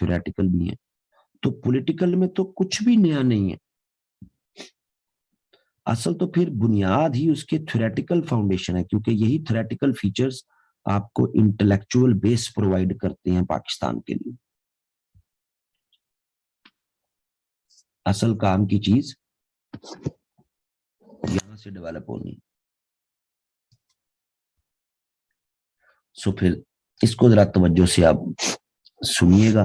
Theoretical भी हैं। तो पॉलिटिकल में तो कुछ भी नया नहीं है, असल तो फिर बुनियाद ही उसके थ्योरेटिकल फाउंडेशन है, क्योंकि यही थ्योरेटिकल फीचर्स आपको इंटेलेक्चुअल बेस प्रोवाइड करते हैं पाकिस्तान के लिए। असल काम की चीज यहां से डेवलप होनी। सो फिर इसको जरा तवज्जो से आप सुनिएगा,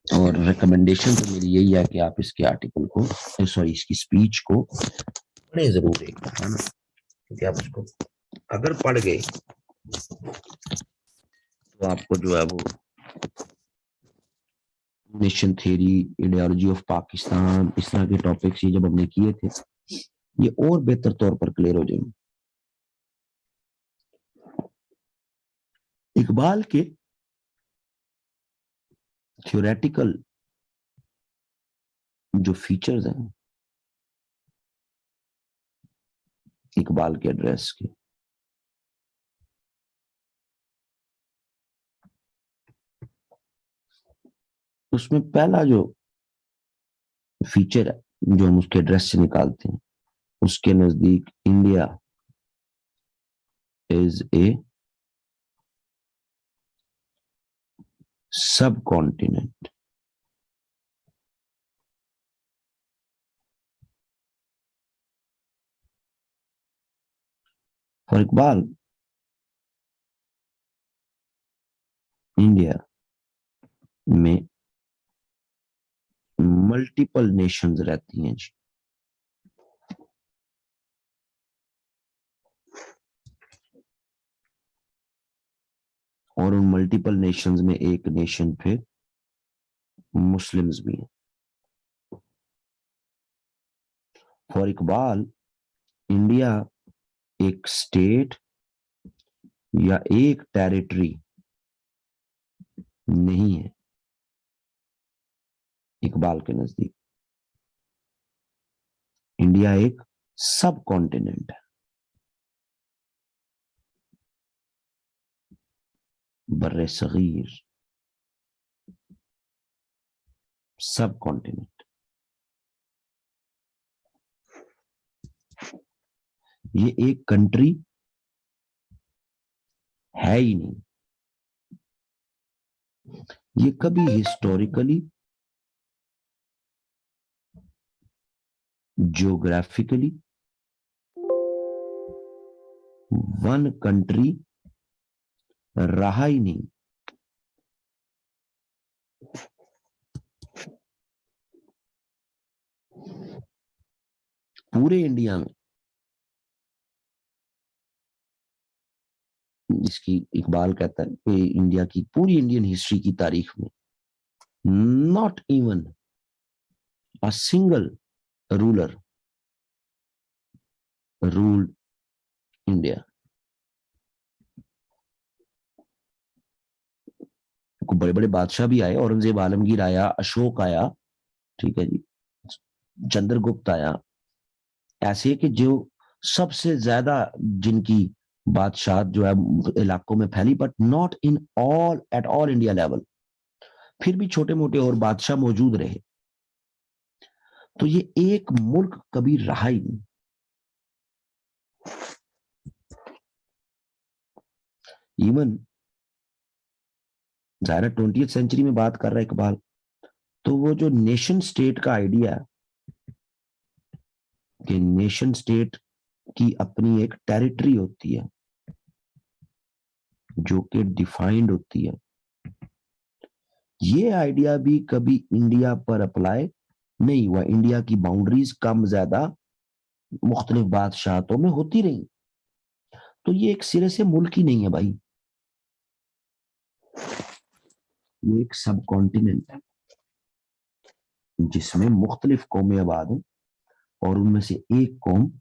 और रिकमेंडेशन तो मेरी यही है कि आप इसके आर्टिकल को, सॉरी इसकी स्पीच को पढ़े जरूर एक बार, है ना, क्योंकि आप उसको अगर पढ़ गए तो आपको जो है वो nation theory, ideology of Pakistan, इस तरह के टॉपिक्स ये जब हमने किए थे, ये और बेहतर तौर पर क्लियर हो जाएंगे। इकबाल के थ्योरेटिकल जो फीचर्स हैं इकबाल के एड्रेस के, उसमें पहला जो फीचर है जो हम उसके एड्रेस से निकालते हैं, उसके नजदीक इंडिया इज ए सब कॉन्टिनेंट। फॉर इकबाल, इंडिया में मल्टीपल नेशंस रहती हैं जी, और उन मल्टीपल नेशंस में एक नेशन फिर मुस्लिम्स भी हैं। फॉर इकबाल, इंडिया एक स्टेट या एक टेरिटरी नहीं है। इकबाल के नजदीक इंडिया एक सब कॉन्टिनेंट है, बर्रे सगीर, सब कॉन्टिनेंट। ये एक कंट्री है ही नहीं। ये कभी हिस्टोरिकली, जियोग्राफिकली वन कंट्री रहा ही नहीं। पूरे इंडिया में, इसकी इकबाल कहता है कि इंडिया की पूरी इंडियन हिस्ट्री की तारीख में not even a single ruler ruled India. बड़े बड़े बादशाह भी आए, औरंगजेब आलमगीर आया, अशोक आया, ठीक है जी, चंद्रगुप्त आया, ऐसे कि जो सबसे ज्यादा जिनकी बादशाह जो है इलाकों में फैली, but not in all at all India level. फिर भी छोटे मोटे और बादशाह मौजूद रहे। तो ये एक मुल्क कभी रहा ही नहीं। इवन ज़ाहिर 20th सेंचुरी में बात कर रहा है इकबाल, तो वो जो नेशन स्टेट का आइडिया है कि नेशन स्टेट की अपनी एक टेरिटरी होती है जो कि डिफाइंड होती है, ये आइडिया भी कभी इंडिया पर अप्लाई नहीं हुआ। इंडिया की बाउंड्रीज कम ज्यादा मुख्तलिफ बादशाहतों में होती रही। तो ये एक सिरे से मुल्क ही नहीं है भाई, ये एक सब कॉन्टिनेंट है जिसमें मुख्तलिफ कौमें आबाद हैं, और उनमें से एक कौम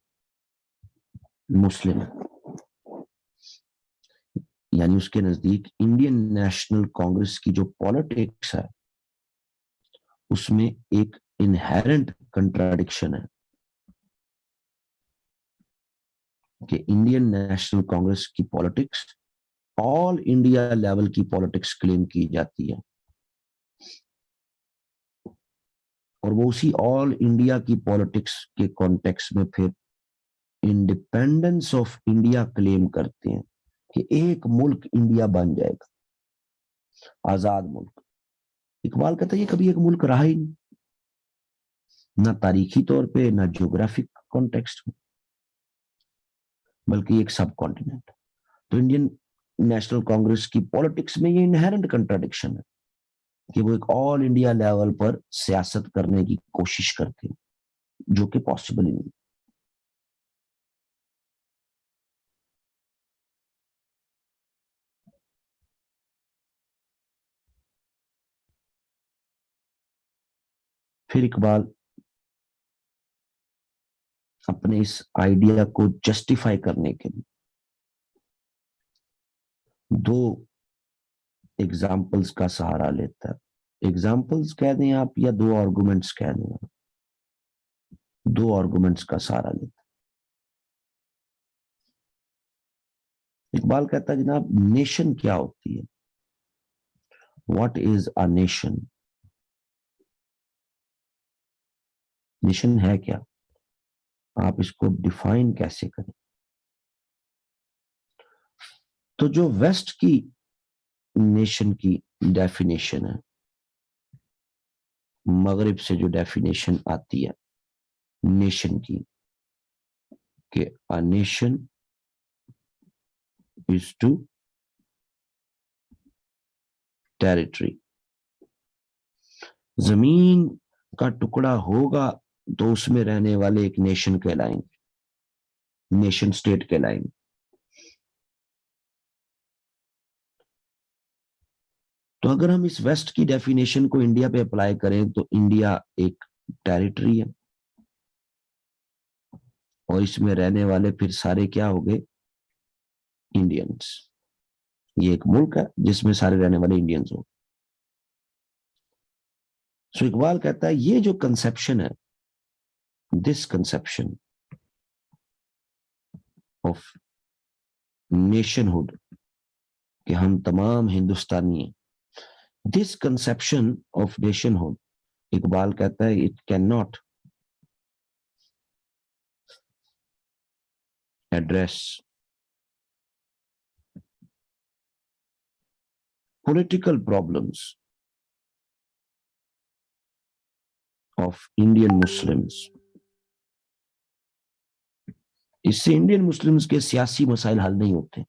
मुस्लिम है। यानी उसके नजदीक इंडियन नेशनल कांग्रेस की जो पॉलिटिक्स है उसमें एक इनहेरेंट कंट्राडिक्शन है कि इंडियन नेशनल कांग्रेस की पॉलिटिक्स ऑल इंडिया लेवल की पॉलिटिक्स क्लेम की जाती है, और वो उसी ऑल इंडिया की पॉलिटिक्स के कॉन्टेक्स्ट में फिर इंडिपेंडेंस ऑफ इंडिया क्लेम करते हैं कि एक मुल्क इंडिया बन जाएगा, आजाद मुल्क। इकबाल कहता है ये कभी एक मुल्क रहा ही नहीं, ना तारीखी तौर पे, ना ज्योग्राफिक कॉन्टेक्स्ट में, बल्कि एक सब कॉन्टिनेंट। तो इंडियन नेशनल कांग्रेस की पॉलिटिक्स में ये इनहेरेंट कंट्राडिक्शन है कि वो एक ऑल इंडिया लेवल पर सियासत करने की कोशिश करते हैं, जो कि पॉसिबल ही नहीं। फिर इकबाल अपने इस आइडिया को जस्टिफाई करने के लिए दो एग्जाम्पल्स का सहारा लेता है। एग्जाम्पल्स कह दें आप या दो आर्गुमेंट्स कह दें आप, दो आर्गुमेंट्स का सहारा लेता है। इकबाल कहता है जनाब नेशन क्या होती है, what is a nation, nation है क्या, आप इसको डिफाइन कैसे करें। तो जो वेस्ट की नेशन की डेफिनेशन है, मगरिब से जो डेफिनेशन आती है नेशन की, कि a nation is to territory, जमीन का टुकड़ा होगा तो उसमें रहने वाले एक नेशन कहलाएंगे, नेशन स्टेट कहलाएंगे। तो अगर हम इस वेस्ट की डेफिनेशन को इंडिया पे अप्लाई करें तो इंडिया एक टेरिटरी है और इसमें रहने वाले फिर सारे क्या हो गए, इंडियंस। ये एक मुल्क है जिसमें सारे रहने वाले इंडियंस हो। सो इकबाल कहता है ये जो कंसेप्शन है, दिस कंसेप्शन ऑफ नेशनहुड, कि हम तमाम हिंदुस्तानी हैं, this conception of nationhood, Iqbal कहता है it can not address political problems of Indian Muslims. इससे इंडियन मुस्लिम्स के सियासी मसाइल हल नहीं होते।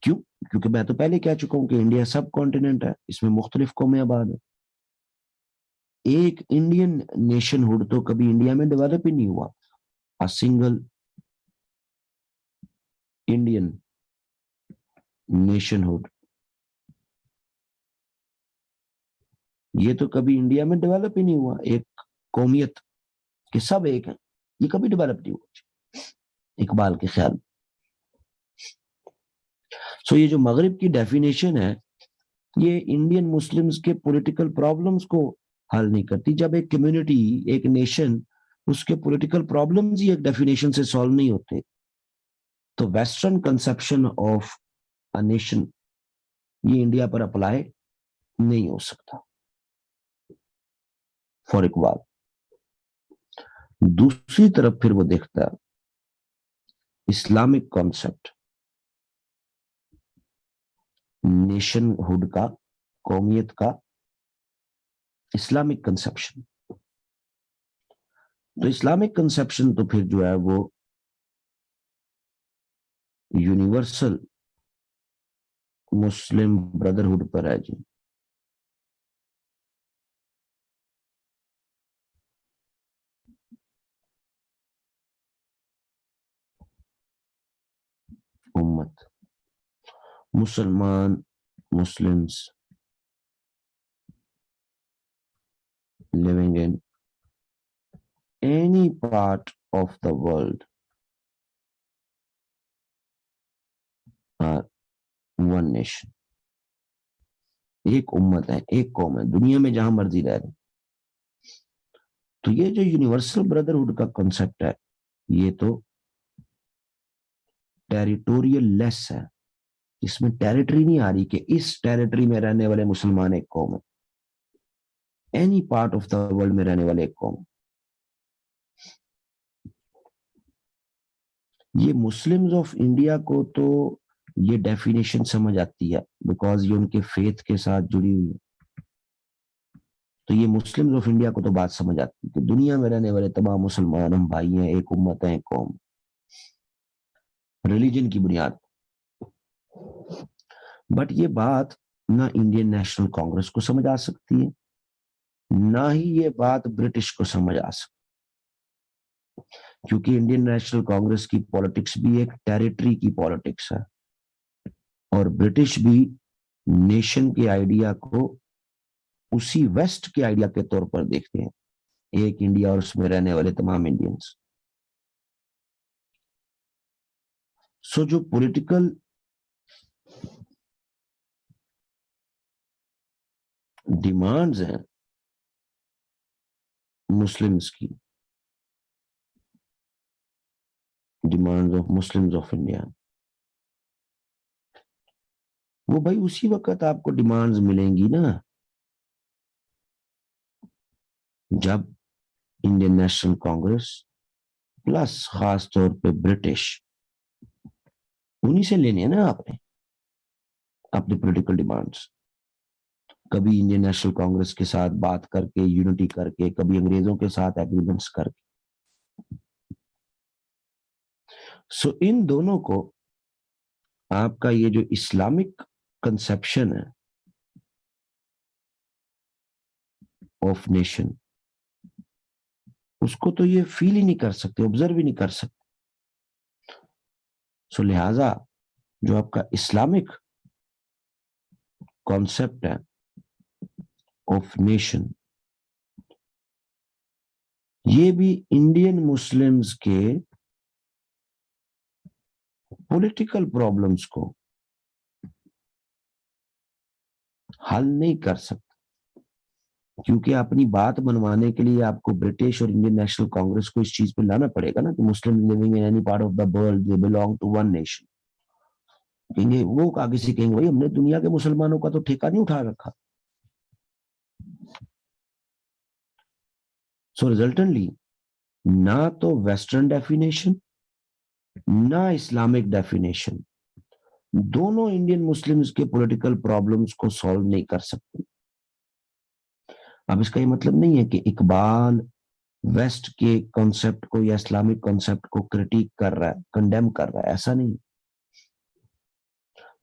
क्यों? क्योंकि मैं तो पहले कह चुका हूं कि इंडिया सब कॉन्टिनेंट है, इसमें मुख्तलिफ कौमें आबाद है। एक इंडियन नेशनहुड तो कभी इंडिया में डेवलप ही नहीं हुआ, अ सिंगल इंडियन नेशनहुड, ये तो कभी इंडिया में डेवलप ही नहीं हुआ। एक कौमियत के सब एक है, ये कभी डेवलप नहीं हुआ इकबाल के ख्याल। सो ये जो मगरिब की डेफिनेशन है, ये इंडियन मुस्लिम्स के पॉलिटिकल प्रॉब्लम्स को हल नहीं करती। जब एक कम्युनिटी, एक नेशन, उसके पॉलिटिकल प्रॉब्लम्स ही एक डेफिनेशन से सॉल्व नहीं होते, तो western conception of a nation ये इंडिया पर अप्लाई नहीं हो सकता फॉर इकबाल। दूसरी तरफ फिर वो देखता है इस्लामिक कॉन्सेप्ट नेशनहुड का, कौमियत का, इस्लामिक कंसेप्शन। तो इस्लामिक कंसेप्शन तो फिर जो है वो यूनिवर्सल मुस्लिम ब्रदरहुड पर है जी। उम्मत, मुसलमान, Muslims living in any part of the world are one nation, एक उम्मत है, एक कौम है, दुनिया में जहां मर्जी रह रहे। तो ये जो यूनिवर्सल ब्रदरहुड का कॉन्सेप्ट है, ये तो टेरिटोरियल लेस है, इसमें टेरिटरी नहीं आ रही कि इस टेरिटरी में रहने वाले मुसलमान एक कौम है, any part of the world में रहने वाले एक कौम। ये मुस्लिम्स ऑफ इंडिया को तो ये डेफिनेशन समझ आती है, बिकॉज ये उनके फेथ के साथ जुड़ी हुई है। तो ये मुस्लिम्स ऑफ इंडिया को तो बात समझ आती है कि दुनिया में रहने वाले तमाम मुसलमान हम भाई हैं, एक उम्मत है, एक कौम, रिलीजन की बुनियाद। बट ये बात ना इंडियन नेशनल कांग्रेस को समझ आ सकती है, ना ही ये बात ब्रिटिश को समझ आ सकती, क्योंकि इंडियन नेशनल कांग्रेस की पॉलिटिक्स भी एक टेरिटरी की पॉलिटिक्स है, और ब्रिटिश भी नेशन के आइडिया को उसी वेस्ट के आइडिया के तौर पर देखते हैं, एक इंडिया और उसमें रहने वाले तमाम इंडियंस। सो जो पॉलिटिकल डिमांड्स हैं मुस्लिम्स की, demands of Muslims of India, वो भाई उसी वक्त आपको डिमांड्स मिलेंगी ना जब इंडियन नेशनल कांग्रेस प्लस खास तौर पे ब्रिटिश, उन्हीं से लेने हैं ना आपने अपने पॉलिटिकल डिमांड्स। कभी इंडियन नेशनल कांग्रेस के साथ बात करके, यूनिटी करके, कभी अंग्रेजों के साथ एग्रीमेंट्स करके। सो इन दोनों को आपका ये जो इस्लामिक कंसेप्शन है ऑफ नेशन, उसको तो ये फील ही नहीं कर सकते, ऑब्जर्व ही नहीं कर सकते। सो लिहाजा जो आपका इस्लामिक कॉन्सेप्ट है ऑफ नेशन, ये भी इंडियन मुस्लिम्स के पॉलिटिकल प्रॉब्लम्स को हल नहीं कर सकता, क्योंकि अपनी बात मनवाने के लिए आपको ब्रिटिश और इंडियन नेशनल कांग्रेस को इस चीज पे लाना पड़ेगा ना कि Muslim living in any part of the world they belong to one nation. कहेंगे वो आगे से कहेंगे भाई हमने दुनिया के मुसलमानों का तो ठेका नहीं उठा रखा। सो रिजल्टेंटली ना तो वेस्टर्न डेफिनेशन ना इस्लामिक डेफिनेशन, दोनों इंडियन मुस्लिम्स के पॉलिटिकल प्रॉब्लम्स को सॉल्व नहीं कर सकते। अब इसका ये मतलब नहीं है कि इकबाल वेस्ट के कॉन्सेप्ट को या इस्लामिक कॉन्सेप्ट को क्रिटिक कर रहा है, कंडेम कर रहा है, ऐसा नहीं।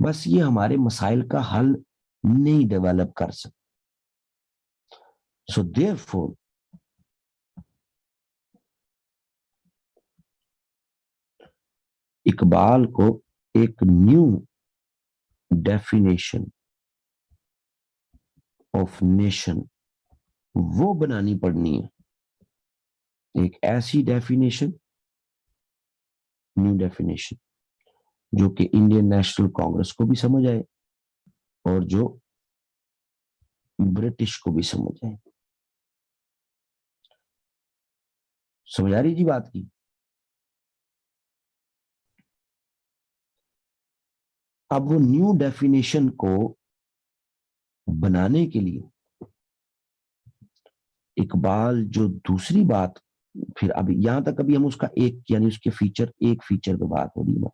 बस ये हमारे मसाइल का हल नहीं डेवलप कर सकते। सो देयरफॉर इकबाल को एक न्यू डेफिनेशन ऑफ नेशन वो बनानी पड़नी है, एक ऐसी डेफिनेशन, न्यू डेफिनेशन जो कि इंडियन नेशनल कांग्रेस को भी समझ आए और जो ब्रिटिश को भी समझ आए। समझ आ रही जी बात की? अब वो न्यू डेफिनेशन को बनाने के लिए इकबाल जो दूसरी बात, फिर अभी यहां तक अभी हम उसका एक यानी उसके फीचर, एक फीचर पे बात हो रही है,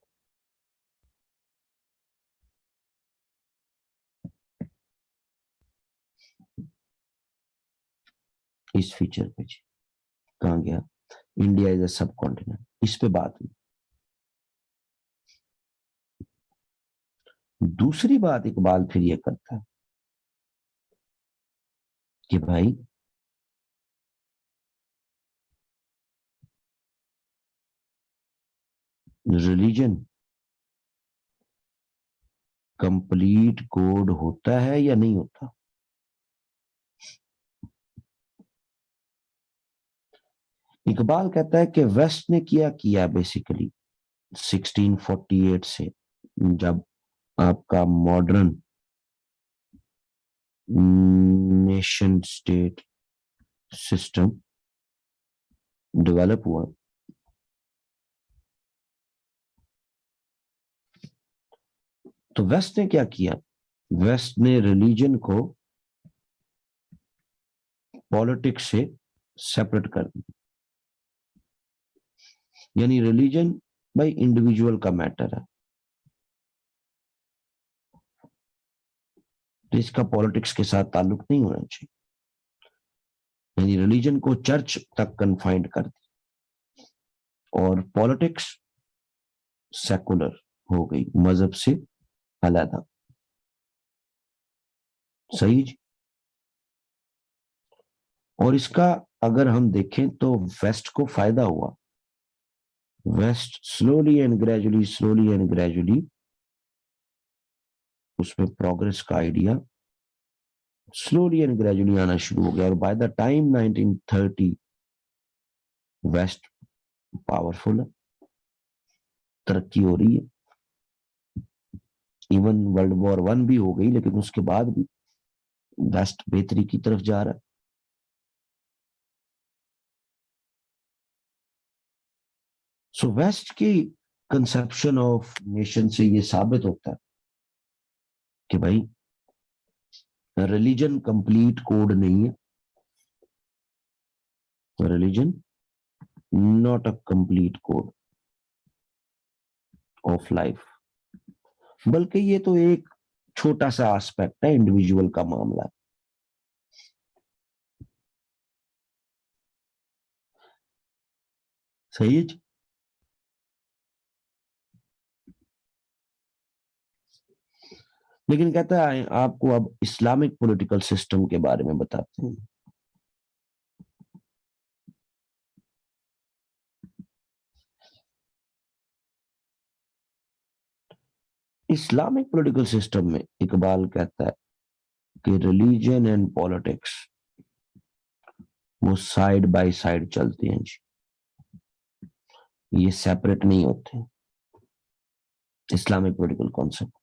इस फीचर पे कहां गया, इंडिया इज अ सब कॉन्टिनेंट, इस पे बात हुई। दूसरी बात इकबाल फिर ये करता है कि भाई रिलीजन कंप्लीट कोड होता है या नहीं होता। इकबाल कहता है कि वेस्ट ने किया किया बेसिकली 1648 से, जब आपका modern nation state system develop हुआ, तो वेस्ट ने क्या किया, वेस्ट ने रिलीजन को पॉलिटिक्स से सेपरेट कर दिया। यानी रिलीजन भाई इंडिविजुअल का मैटर है, तो इसका पॉलिटिक्स के साथ ताल्लुक नहीं होना चाहिए। यानी रिलीजन को चर्च तक कन्फाइंड कर दिया और पॉलिटिक्स सेकुलर हो गई, मजहब से अलग। सही जी। और इसका अगर हम देखें तो वेस्ट को फायदा हुआ। वेस्ट स्लोली एंड ग्रेजुअली उसमें प्रोग्रेस का आइडिया स्लोली एंड ग्रेजुअली आना शुरू हो गया, और by the time 1930 west powerful है, तरक्की हो रही है। इवन वर्ल्ड वॉर 1 भी हो गई, लेकिन उसके बाद भी वेस्ट बेहतरी की तरफ जा रहा है। सो वेस्ट की कंसेप्शन ऑफ नेशन से ये साबित होता है कि भाई रिलीजन कंप्लीट कोड नहीं है, religion not a complete code of life, बल्कि ये तो एक छोटा सा एस्पेक्ट है, इंडिविजुअल का मामला है। सही है जी? लेकिन कहता है आपको अब इस्लामिक पॉलिटिकल सिस्टम के बारे में बताते हैं। इस्लामिक पॉलिटिकल सिस्टम में इकबाल कहता है कि रिलीजन एंड पॉलिटिक्स वो साइड बाय साइड चलते हैं जी, ये सेपरेट नहीं होते। इस्लामिक पॉलिटिकल कॉन्सेप्ट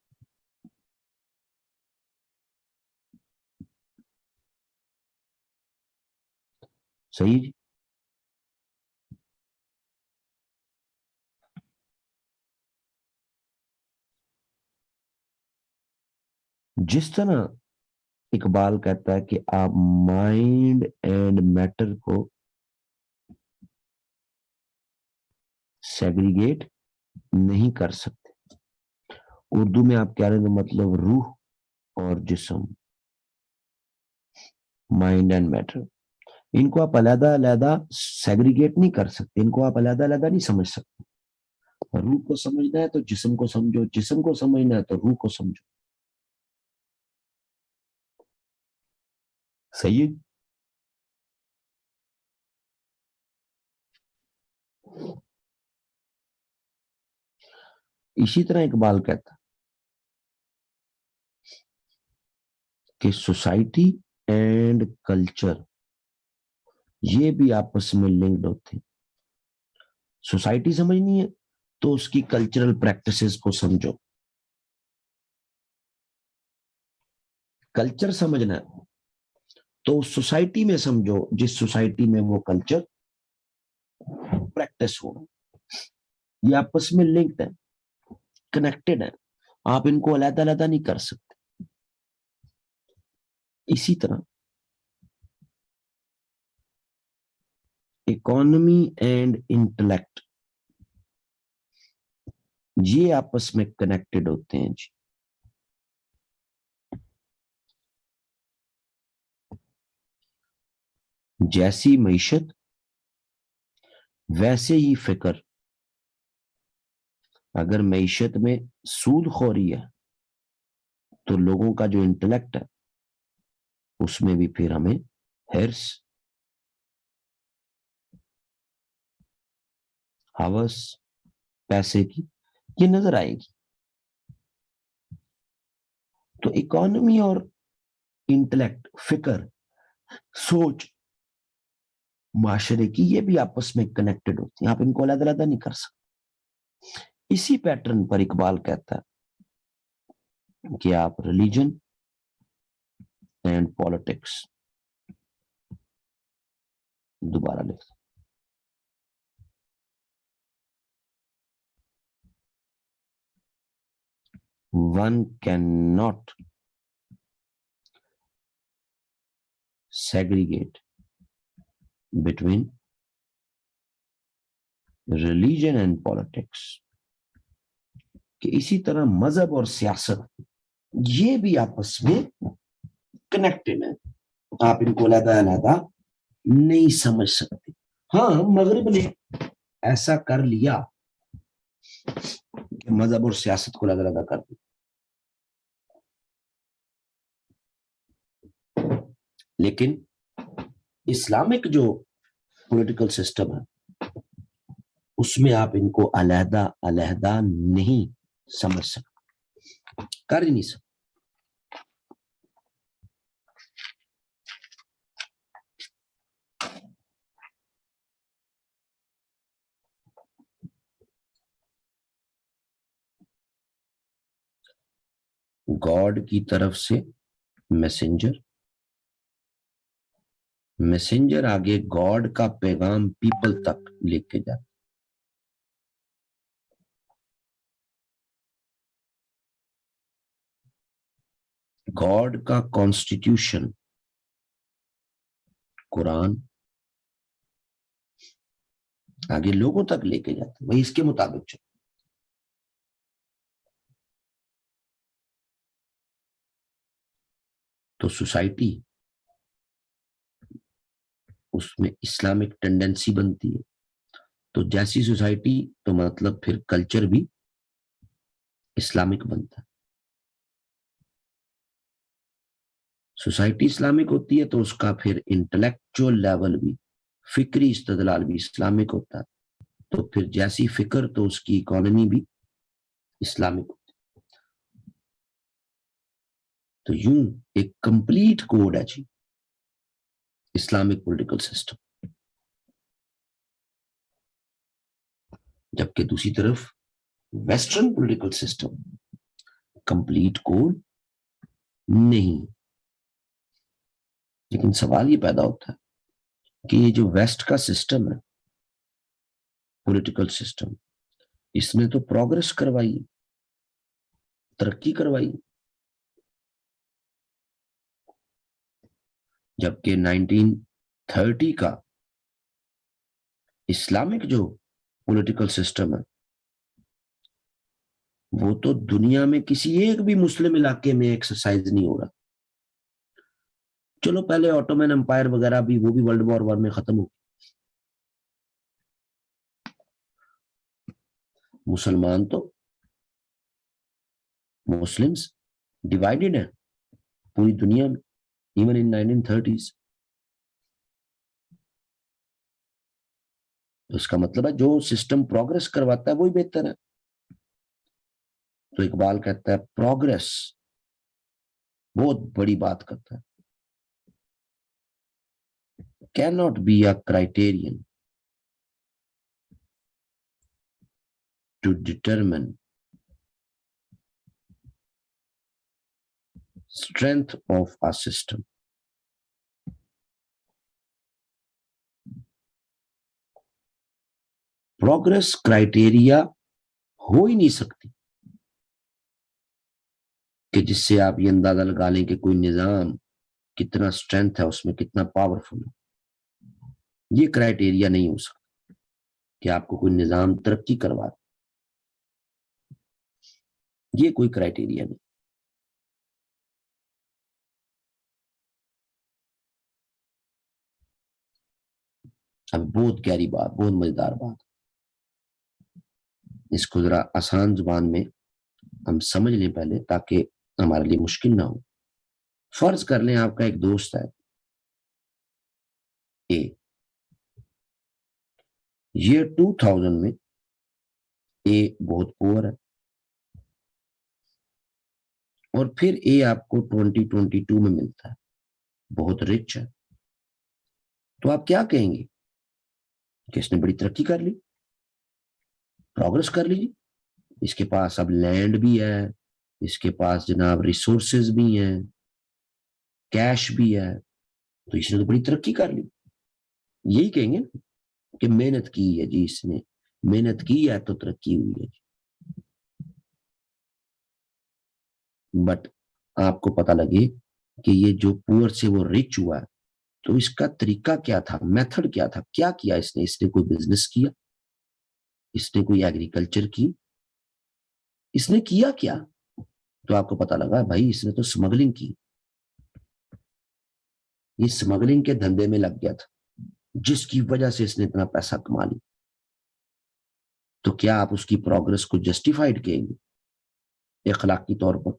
सही जी। जिस तरह इकबाल कहता है कि आप माइंड एंड मैटर को सेग्रीगेट नहीं कर सकते, उर्दू में आप कह रहे हैं मतलब रूह और जिस्म, माइंड एंड मैटर, इनको आप अलग अलग सेग्रीगेट नहीं कर सकते, इनको आप अलग अलग नहीं समझ सकते। रूह को समझना है तो जिस्म को समझो, जिस्म को समझना है तो रूह को समझो। सही है। इसी तरह इकबाल कहता है कि सोसाइटी एंड कल्चर ये भी आपस में लिंक्ड होते हैं। सोसाइटी समझनी है तो उसकी कल्चरल प्रैक्टिसेस को समझो, कल्चर समझना है तो उस सोसाइटी में समझो जिस सोसाइटी में वो कल्चर प्रैक्टिस हो। ये आपस में लिंक्ड है, कनेक्टेड है, आप इनको अलग अलग नहीं कर सकते। इसी तरह इकोनॉमी एंड इंटेलेक्ट ये आपस में कनेक्टेड होते हैं जी। जैसी मईशत वैसे ही फिक्र। अगर मईशत में सूदखोरी है तो लोगों का जो इंटेलेक्ट है उसमें भी फिर हमें हिर्स, हवस, पैसे की ये नजर आएगी। तो इकोनॉमी और इंटेलेक्ट, फिक्र, सोच माशरे की ये भी आपस में कनेक्टेड होती है, आप इनको अलग अलग नहीं कर सकते। इसी पैटर्न पर इकबाल कहता है कि आप रिलीजन एंड पॉलिटिक्स दोबारा लिख। one cannot segregate between religion and politics, कि इसी तरह मजहब और सियासत ये भी आपस में कनेक्टेड है, आप इनको अलग-अलग नहीं समझ सकते। हाँ, मगरिब ने ऐसा कर लिया कि मजहब और सियासत को अलग-अलग कर दिया, लेकिन इस्लामिक जो पॉलिटिकल सिस्टम है उसमें आप इनको अलग-अलग नहीं समझ सकते, कर ही नहीं सकते। गॉड की तरफ से मैसेंजर, मैसेंजर आगे गॉड का पैगाम पीपल तक लेके जाता, गॉड का कॉन्स्टिट्यूशन कुरान आगे लोगों तक लेके जाता, वही इसके मुताबिक चलो। तो सोसाइटी उसमें इस्लामिक टेंडेंसी बनती है, तो जैसी सोसाइटी तो मतलब फिर कल्चर भी इस्लामिक बनता है। सोसाइटी इस्लामिक होती है तो उसका फिर इंटेलेक्चुअल लेवल भी, फिक्री इस्तदलाल भी इस्लामिक होता है, तो फिर जैसी फिक्र तो उसकी इकोनॉमी भी इस्लामिक होती है। तो यूं एक कंप्लीट कोड है जी इस्लामिक पॉलिटिकल सिस्टम, जबकि दूसरी तरफ western political system complete code नहीं। लेकिन सवाल ये पैदा होता है कि ये जो वेस्ट का सिस्टम है पॉलिटिकल सिस्टम, इसने तो प्रोग्रेस करवाई, तरक्की करवाई, जबकि 1930 का इस्लामिक जो पॉलिटिकल सिस्टम है वो तो दुनिया में किसी एक भी मुस्लिम इलाके में एक्सरसाइज नहीं हो रहा। चलो पहले ऑटोमन एम्पायर वगैरह भी, वो भी वर्ल्ड वॉर 1 में खत्म हो, मुसलमान तो मुस्लिम्स डिवाइडेड है पूरी दुनिया में, इवन इन 1930s। तो इसका मतलब है जो सिस्टम प्रोग्रेस करवाता है वही बेहतर है। तो इकबाल कहता है प्रोग्रेस बहुत बड़ी बात करता है, can not be a criterion to determine strength of a system। Progress criteria हो ही नहीं सकती कि जिससे आप ये अंदाजा लगा लें कि कोई निजाम कितना स्ट्रेंथ है, उसमें कितना पावरफुल है। ये क्राइटेरिया नहीं हो सकता कि आपको कोई निजाम तरक्की करवा दे, ये कोई क्राइटेरिया नहीं। अब बहुत गहरी बात, बहुत मजेदार बात, इसको जरा आसान जुबान में हम समझ लें पहले, ताकि हमारे लिए मुश्किल ना हो। फर्ज कर लें आपका एक दोस्त है ए, ईयर 2000 में ए बहुत पुअर है और फिर ए आपको 2022 में मिलता है, बहुत रिच है। तो आप क्या कहेंगे कि इसने बड़ी तरक्की कर ली, प्रोग्रेस कर ली, इसके पास अब लैंड भी है, इसके पास जनाब रिसोर्सेज भी हैं, कैश भी है, तो इसने तो बड़ी तरक्की कर ली। यही कहेंगे कि मेहनत की है जी, इसने मेहनत की है तो तरक्की हुई है। बट आपको पता लगे कि ये जो पुअर से वो रिच हुआ है, तो इसका तरीका क्या था, मेथड क्या था, क्या किया इसने? इसने कोई बिजनेस किया, इसने कोई एग्रीकल्चर की, इसने किया क्या? तो आपको पता लगा भाई इसने तो स्मगलिंग की। ये स्मगलिंग के धंधे में लग गया था, जिसकी वजह से इसने इतना पैसा कमा लिया। तो क्या आप उसकी प्रोग्रेस को जस्टिफाइड कहेंगे अखलाकी तौर पर?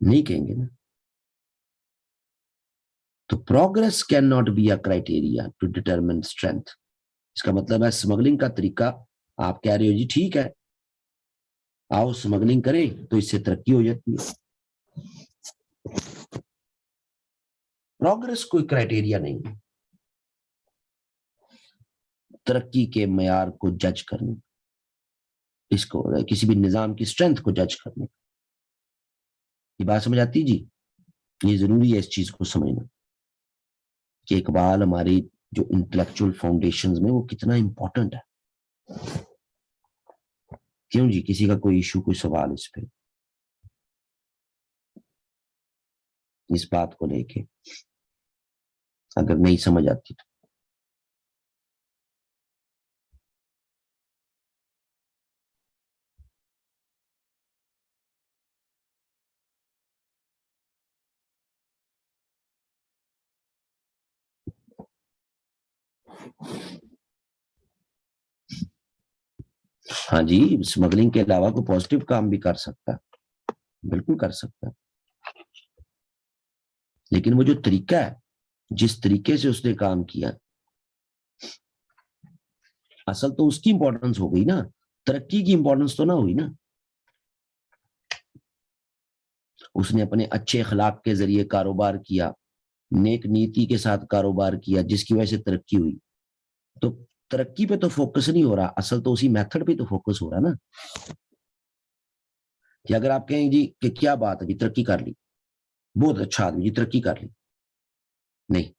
नहीं कहेंगे ना। तो progress can not be a criteria to determine strength. इसका मतलब है स्मगलिंग का तरीका, आप कह रहे हो जी ठीक है, आओ स्मगलिंग करें तो इससे तरक्की हो जाती है। प्रोग्रेस कोई क्राइटेरिया नहीं है तरक्की के मयार को जज करने, इसको किसी भी निजाम की स्ट्रेंथ को जज करने। ये बात समझ आती जी? ये जरूरी है इस चीज को समझना कि इकबाल हमारी जो इंटेलेक्चुअल फाउंडेशंस में वो कितना इंपॉर्टेंट है। क्यों जी, किसी का कोई इशू, कोई सवाल इस पे, इस बात को लेके अगर नहीं समझ आती तो? हाँ जी, स्मगलिंग के अलावा कोई पॉजिटिव काम भी कर सकता है, बिल्कुल कर सकता है। लेकिन वो जो तरीका है, जिस तरीके से उसने काम किया, असल तो उसकी इंपॉर्टेंस हो गई ना, तरक्की की इंपॉर्टेंस तो ना हुई ना। उसने अपने अच्छे अखलाक के जरिए कारोबार किया, नेक नीति के साथ कारोबार किया, जिसकी वजह से तरक्की हुई। तो तरक्की पे तो फोकस नहीं हो रहा, असल तो उसी मेथड पे तो फोकस हो रहा है ना। कि अगर आप कहें जी कि क्या बात है जी, तरक्की कर ली, बहुत अच्छा आदमी जी, तरक्की कर ली, नहीं,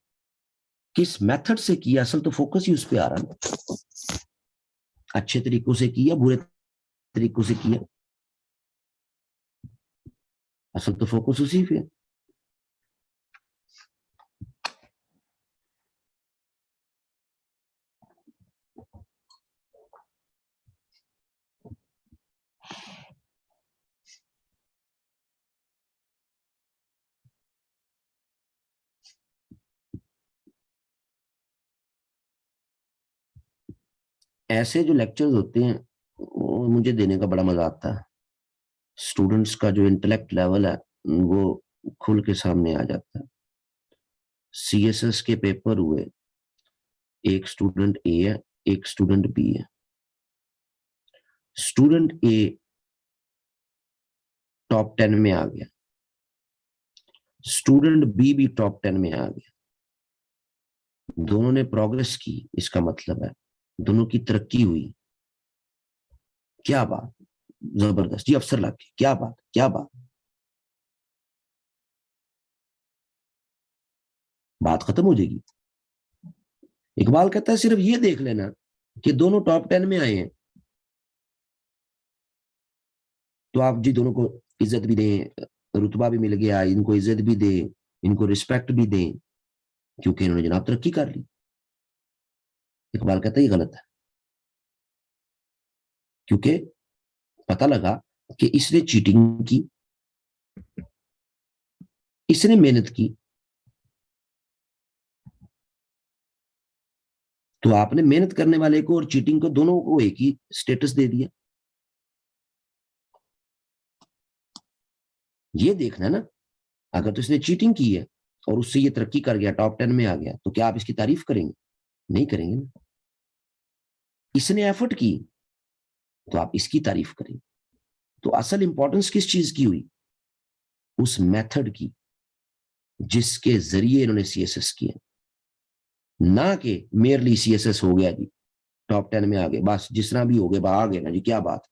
किस मेथड से किया, असल तो फोकस ही उस पर आ रहा है। अच्छे तरीकों से किया, बुरे तरीकों से किया, असल तो फोकस उसी पे। ऐसे जो लेक्चर्स होते हैं वो मुझे देने का बड़ा मजा आता है। स्टूडेंट्स का जो इंटेलेक्ट लेवल है वो खुल के सामने आ जाता है। सीएसएस के पेपर हुए, एक स्टूडेंट ए है, एक स्टूडेंट बी है। स्टूडेंट ए टॉप 10 में आ गया, स्टूडेंट बी भी टॉप 10 में आ गया। दोनों ने प्रोग्रेस की, इसका मतलब है दोनों की तरक्की हुई। क्या बात, जबरदस्त जी, अफसर लग गए, क्या बात, क्या बात। बात खत्म हो जाएगी। इकबाल कहता है सिर्फ ये देख लेना कि दोनों टॉप 10 में आए हैं, तो आप जी दोनों को इज्जत भी दें, रुतबा भी मिल गया, इनको इज्जत भी दें, इनको रिस्पेक्ट भी दें, क्योंकि इन्होंने जनाब तरक्की कर ली। इकबाल कहता है ये गलत है, क्योंकि पता लगा कि इसने चीटिंग की, इसने मेहनत की, तो आपने मेहनत करने वाले को और चीटिंग को दोनों को एक ही स्टेटस दे दिया। ये देखना ना, अगर तो इसने चीटिंग की है और उससे ये तरक्की कर गया, टॉप 10 में आ गया, तो क्या आप इसकी तारीफ करेंगे? नहीं करेंगे ना। इसने एफर्ट की तो आप इसकी तारीफ करेंगे। तो असल इंपॉर्टेंस किस चीज की हुई? उस मेथड की जिसके जरिए इन्होंने सीएसएस किया, ना कि मेयरली सीएसएस हो गया जी, टॉप 10 में आ गए, बस जिस तरह भी हो गए आ गए ना जी, क्या बात।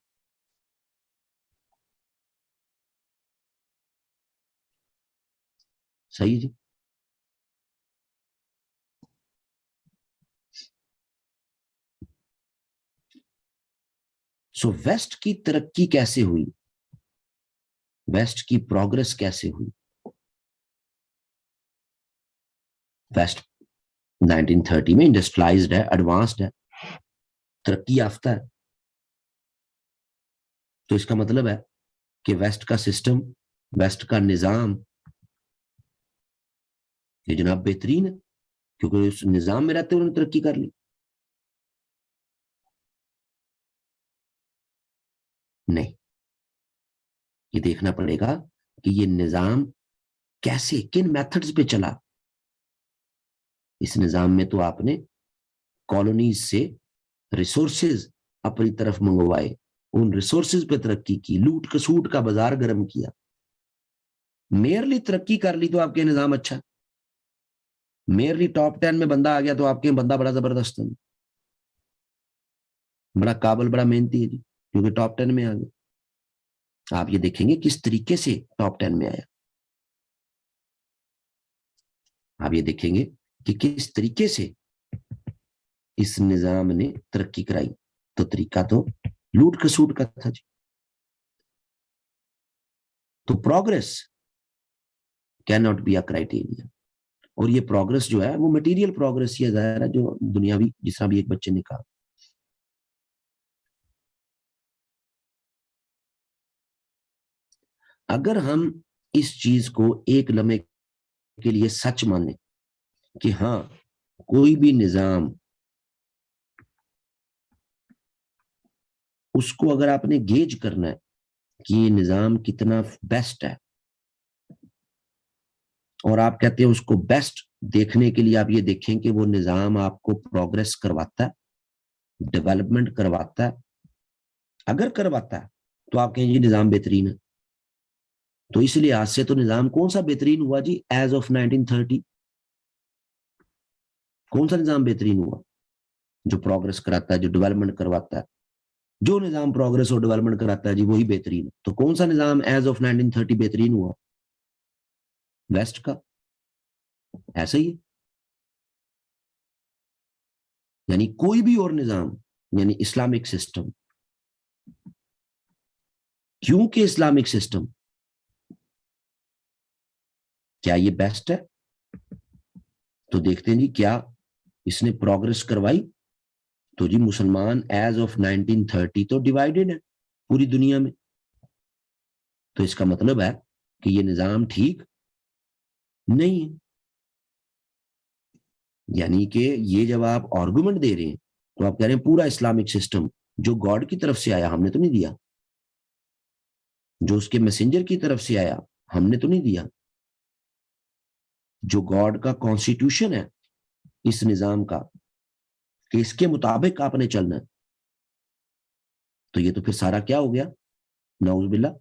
सही जी। सो वेस्ट की तरक्की कैसे हुई? वेस्ट की प्रोग्रेस कैसे हुई। वेस्ट 1930 में इंडस्ट्रियलाइज्ड है, एडवांस्ड है, तरक्की याफ्ता है। तो इसका मतलब है कि वेस्ट का सिस्टम, वेस्ट का निजाम ये जनाब बेहतरीन है, क्योंकि उस निजाम में रहते हुए उन्होंने तरक्की कर ली। नहीं, ये देखना पड़ेगा कि ये निजाम कैसे, किन मेथड्स पे चला। इस निजाम में तो आपने कॉलोनीज से रिसोर्सेज अपनी तरफ मंगवाए, उन रिसोर्सेज पे तरक्की की, लूट खसूट का बाजार गर्म किया। मेयरली तरक्की कर ली तो आपके निजाम अच्छा है, मेयरली टॉप 10 में बंदा आ गया तो आपके बंदा बड़ा जबरदस्त है, बड़ा काबल, बड़ा मेहनती है जी, क्योंकि टॉप 10 में आ गया। आप ये देखेंगे किस तरीके से टॉप 10 में आया, आप ये देखेंगे कि किस तरीके से इस निजाम ने तरक्की कराई। तो तरीका तो लूट खसूट का था जी। तो progress can not be a criteria. और ये प्रोग्रेस जो है वो मटेरियल प्रोग्रेस ही है, जाहिर है, जो दुनियावी, जिस तरह भी एक बच्चे ने कहा। अगर हम इस चीज को एक लम्हे के लिए सच माने कि हाँ, कोई भी निजाम, उसको अगर आपने गेज करना है कि ये निजाम कितना बेस्ट है, और आप कहते हैं उसको बेस्ट देखने के लिए आप ये देखें कि वो निजाम आपको प्रोग्रेस करवाता है, डेवलपमेंट करवाता है। अगर करवाता है तो आप कहेंगे निजाम बेहतरीन है। तो इस लिहाज से तो निजाम कौन सा बेहतरीन हुआ जी एज ऑफ 1930? कौन सा निजाम बेहतरीन हुआ? जो प्रोग्रेस कराता है, जो डेवलपमेंट करवाता है। जो निजाम प्रोग्रेस और डेवलपमेंट कराता है जी, वही बेहतरीन है। तो कौन सा निजाम एज ऑफ 1930 बेहतरीन हुआ? वेस्ट का। ऐसा ही है। यानी कोई भी और निजाम, यानी इस्लामिक सिस्टम, क्योंकि इस्लामिक सिस्टम, क्या ये बेस्ट है? तो देखते हैं जी, क्या इसने प्रोग्रेस करवाई? तो जी मुसलमान एज ऑफ 1930 तो डिवाइडेड है पूरी दुनिया में। तो इसका मतलब है कि ये निजाम ठीक नहीं है। यानी कि ये जब आप आर्गुमेंट दे रहे हैं तो आप कह रहे हैं पूरा इस्लामिक सिस्टम जो गॉड की तरफ से आया हमने तो नहीं दिया, जो उसके मैसेंजर की तरफ से आया हमने तो नहीं दिया, जो गॉड का कॉन्स्टिट्यूशन है इस निजाम का कि इसके मुताबिक आपने चलना है, तो ये तो फिर सारा क्या हो गया? नाउज़ बिल्ला,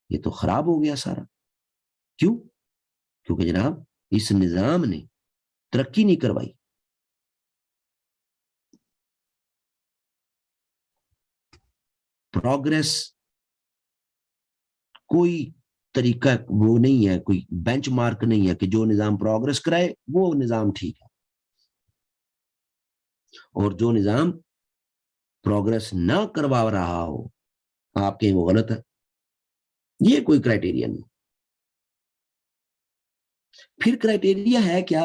ये तो खराब हो गया सारा। क्यों? क्योंकि जनाब इस निजाम ने तरक्की नहीं करवाई। प्रोग्रेस कोई तरीका वो नहीं है, कोई बेंचमार्क नहीं है कि जो निजाम प्रोग्रेस कराए वो निजाम ठीक है, और जो निजाम प्रोग्रेस ना करवा रहा हो आपके वो गलत है। ये कोई क्राइटेरिया नहीं। फिर क्राइटेरिया है क्या?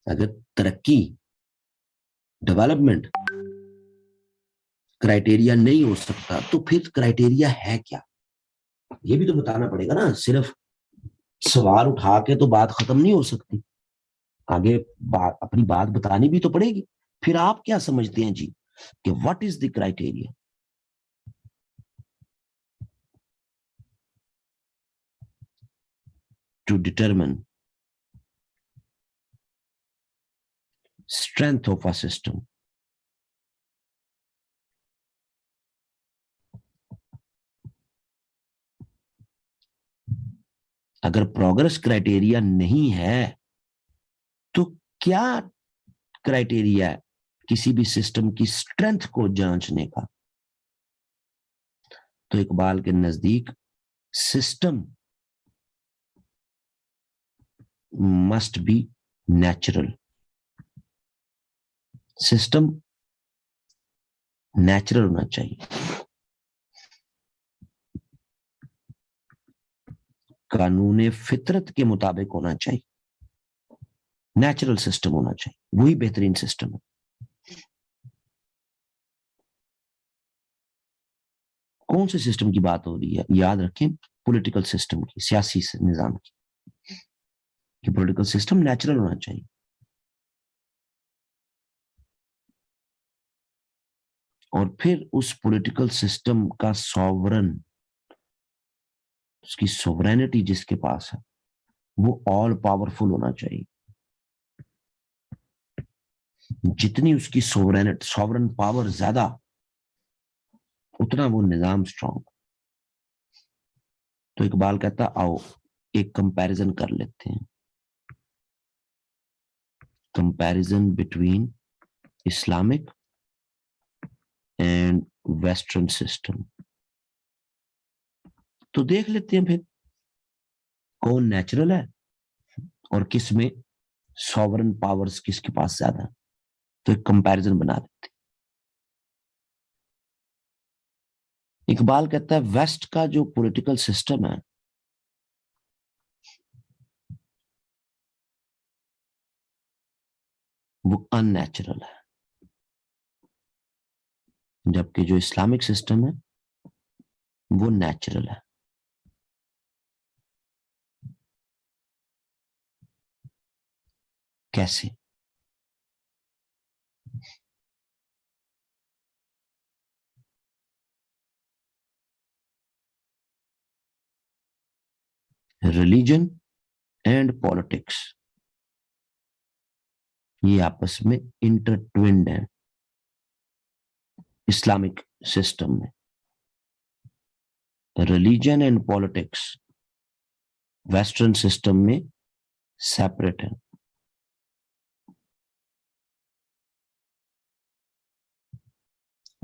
अगर तरक्की, डेवलपमेंट क्राइटेरिया नहीं हो सकता तो फिर क्राइटेरिया है क्या? ये भी तो बताना पड़ेगा ना। सिर्फ सवाल उठा के तो बात खत्म नहीं हो सकती, आगे अपनी बात बतानी भी तो पड़ेगी। फिर आप क्या समझते हैं जी कि what is the criteria to determine strength of a system? अगर प्रोग्रेस क्राइटेरिया नहीं है तो क्या क्राइटेरिया है किसी भी सिस्टम की स्ट्रेंथ को जांचने का? तो इकबाल के नजदीक system must be natural. System natural होना चाहिए। कानून फितरत के मुताबिक होना चाहिए, नेचुरल सिस्टम होना चाहिए, वही बेहतरीन सिस्टम है। कौन से सिस्टम की बात हो रही है? याद रखें, पॉलिटिकल सिस्टम की, सियासी निजाम की, कि पॉलिटिकल सिस्टम नेचुरल होना चाहिए। और फिर उस पॉलिटिकल सिस्टम का सॉवरन, उसकी सोवरेनिटी जिसके पास है, वो ऑल पावरफुल होना चाहिए। जितनी उसकी सॉवरन पावर ज्यादा, उतना वो निजाम स्ट्रांग। तो इकबाल कहता, आओ एक कंपैरिजन कर लेते हैं, comparison between Islamic and western system. तो देख लेते हैं फिर कौन नेचुरल है और किस में सॉवरन पावर्स किसके पास ज्यादा है। तो एक कंपैरिजन बना देते हैं। इकबाल कहता है वेस्ट का जो पॉलिटिकल सिस्टम है वो अननेचुरल है, जबकि जो इस्लामिक सिस्टम है वो नेचुरल है। कैसे? रिलीजन एंड पॉलिटिक्स ये आपस में इंटरट्विन्ड है इस्लामिक सिस्टम में। Religion and politics western system में सेपरेट है।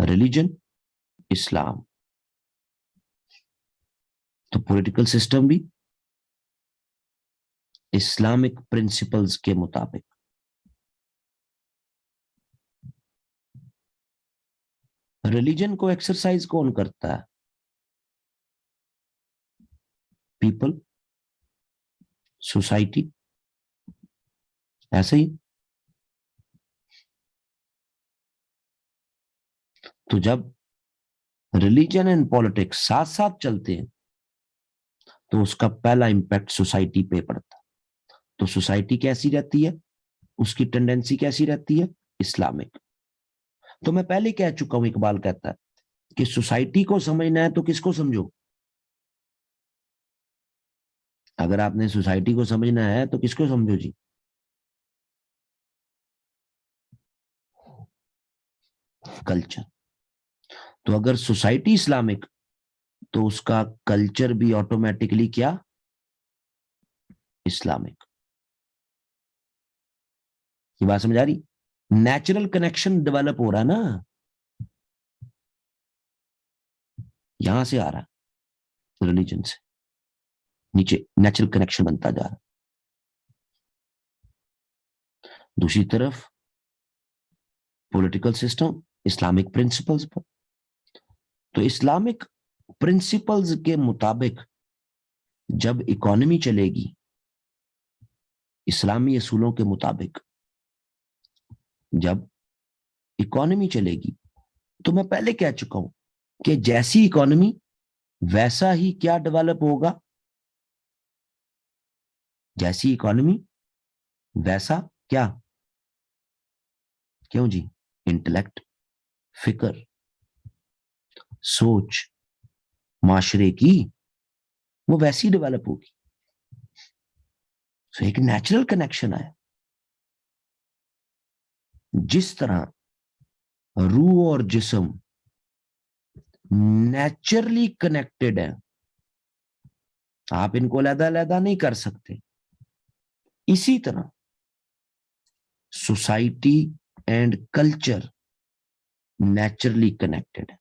रिलीजन इस्लाम, तो पॉलिटिकल सिस्टम भी इस्लामिक प्रिंसिपल्स के मुताबिक। रिलीजन को एक्सरसाइज कौन करता है? पीपल, सोसाइटी, ऐसे ही। तो जब रिलीजन एंड पॉलिटिक्स साथ साथ चलते हैं तो उसका पहला इंपैक्ट सोसाइटी पे पड़ता है। तो सोसाइटी कैसी रहती है, उसकी टेंडेंसी कैसी रहती है? इस्लामिक। तो मैं पहले कह चुका हूं, इकबाल कहता है कि सोसाइटी को समझना है तो किसको समझो? अगर आपने सोसाइटी को समझना है तो किसको समझो जी? कल्चर। तो अगर सोसाइटी इस्लामिक, तो उसका कल्चर भी ऑटोमेटिकली क्या? इस्लामिक। ये बात समझ आ रही? नेचुरल कनेक्शन डेवलप हो रहा है ना, यहां से आ रहा है रिलीजन से, नीचे नेचुरल कनेक्शन बनता जा रहा है। दूसरी तरफ पॉलिटिकल सिस्टम इस्लामिक प्रिंसिपल्स पर। तो इस्लामिक प्रिंसिपल्स के मुताबिक जब इकोनॉमी चलेगी, इस्लामी असूलों के मुताबिक जब इकोनॉमी चलेगी, तो मैं पहले कह चुका हूं कि जैसी इकोनॉमी वैसा ही क्या डेवलप होगा? जैसी इकोनॉमी वैसा क्या? क्यों जी? इंटेलेक्ट, फिक्र, सोच माशरे की वो वैसी डेवलप होगी। तो एक नेचुरल कनेक्शन है। जिस तरह रूह और जिस्म नेचुरली कनेक्टेड है, आप इनको अलग-अलग नहीं कर सकते, इसी तरह society and culture naturally connected है।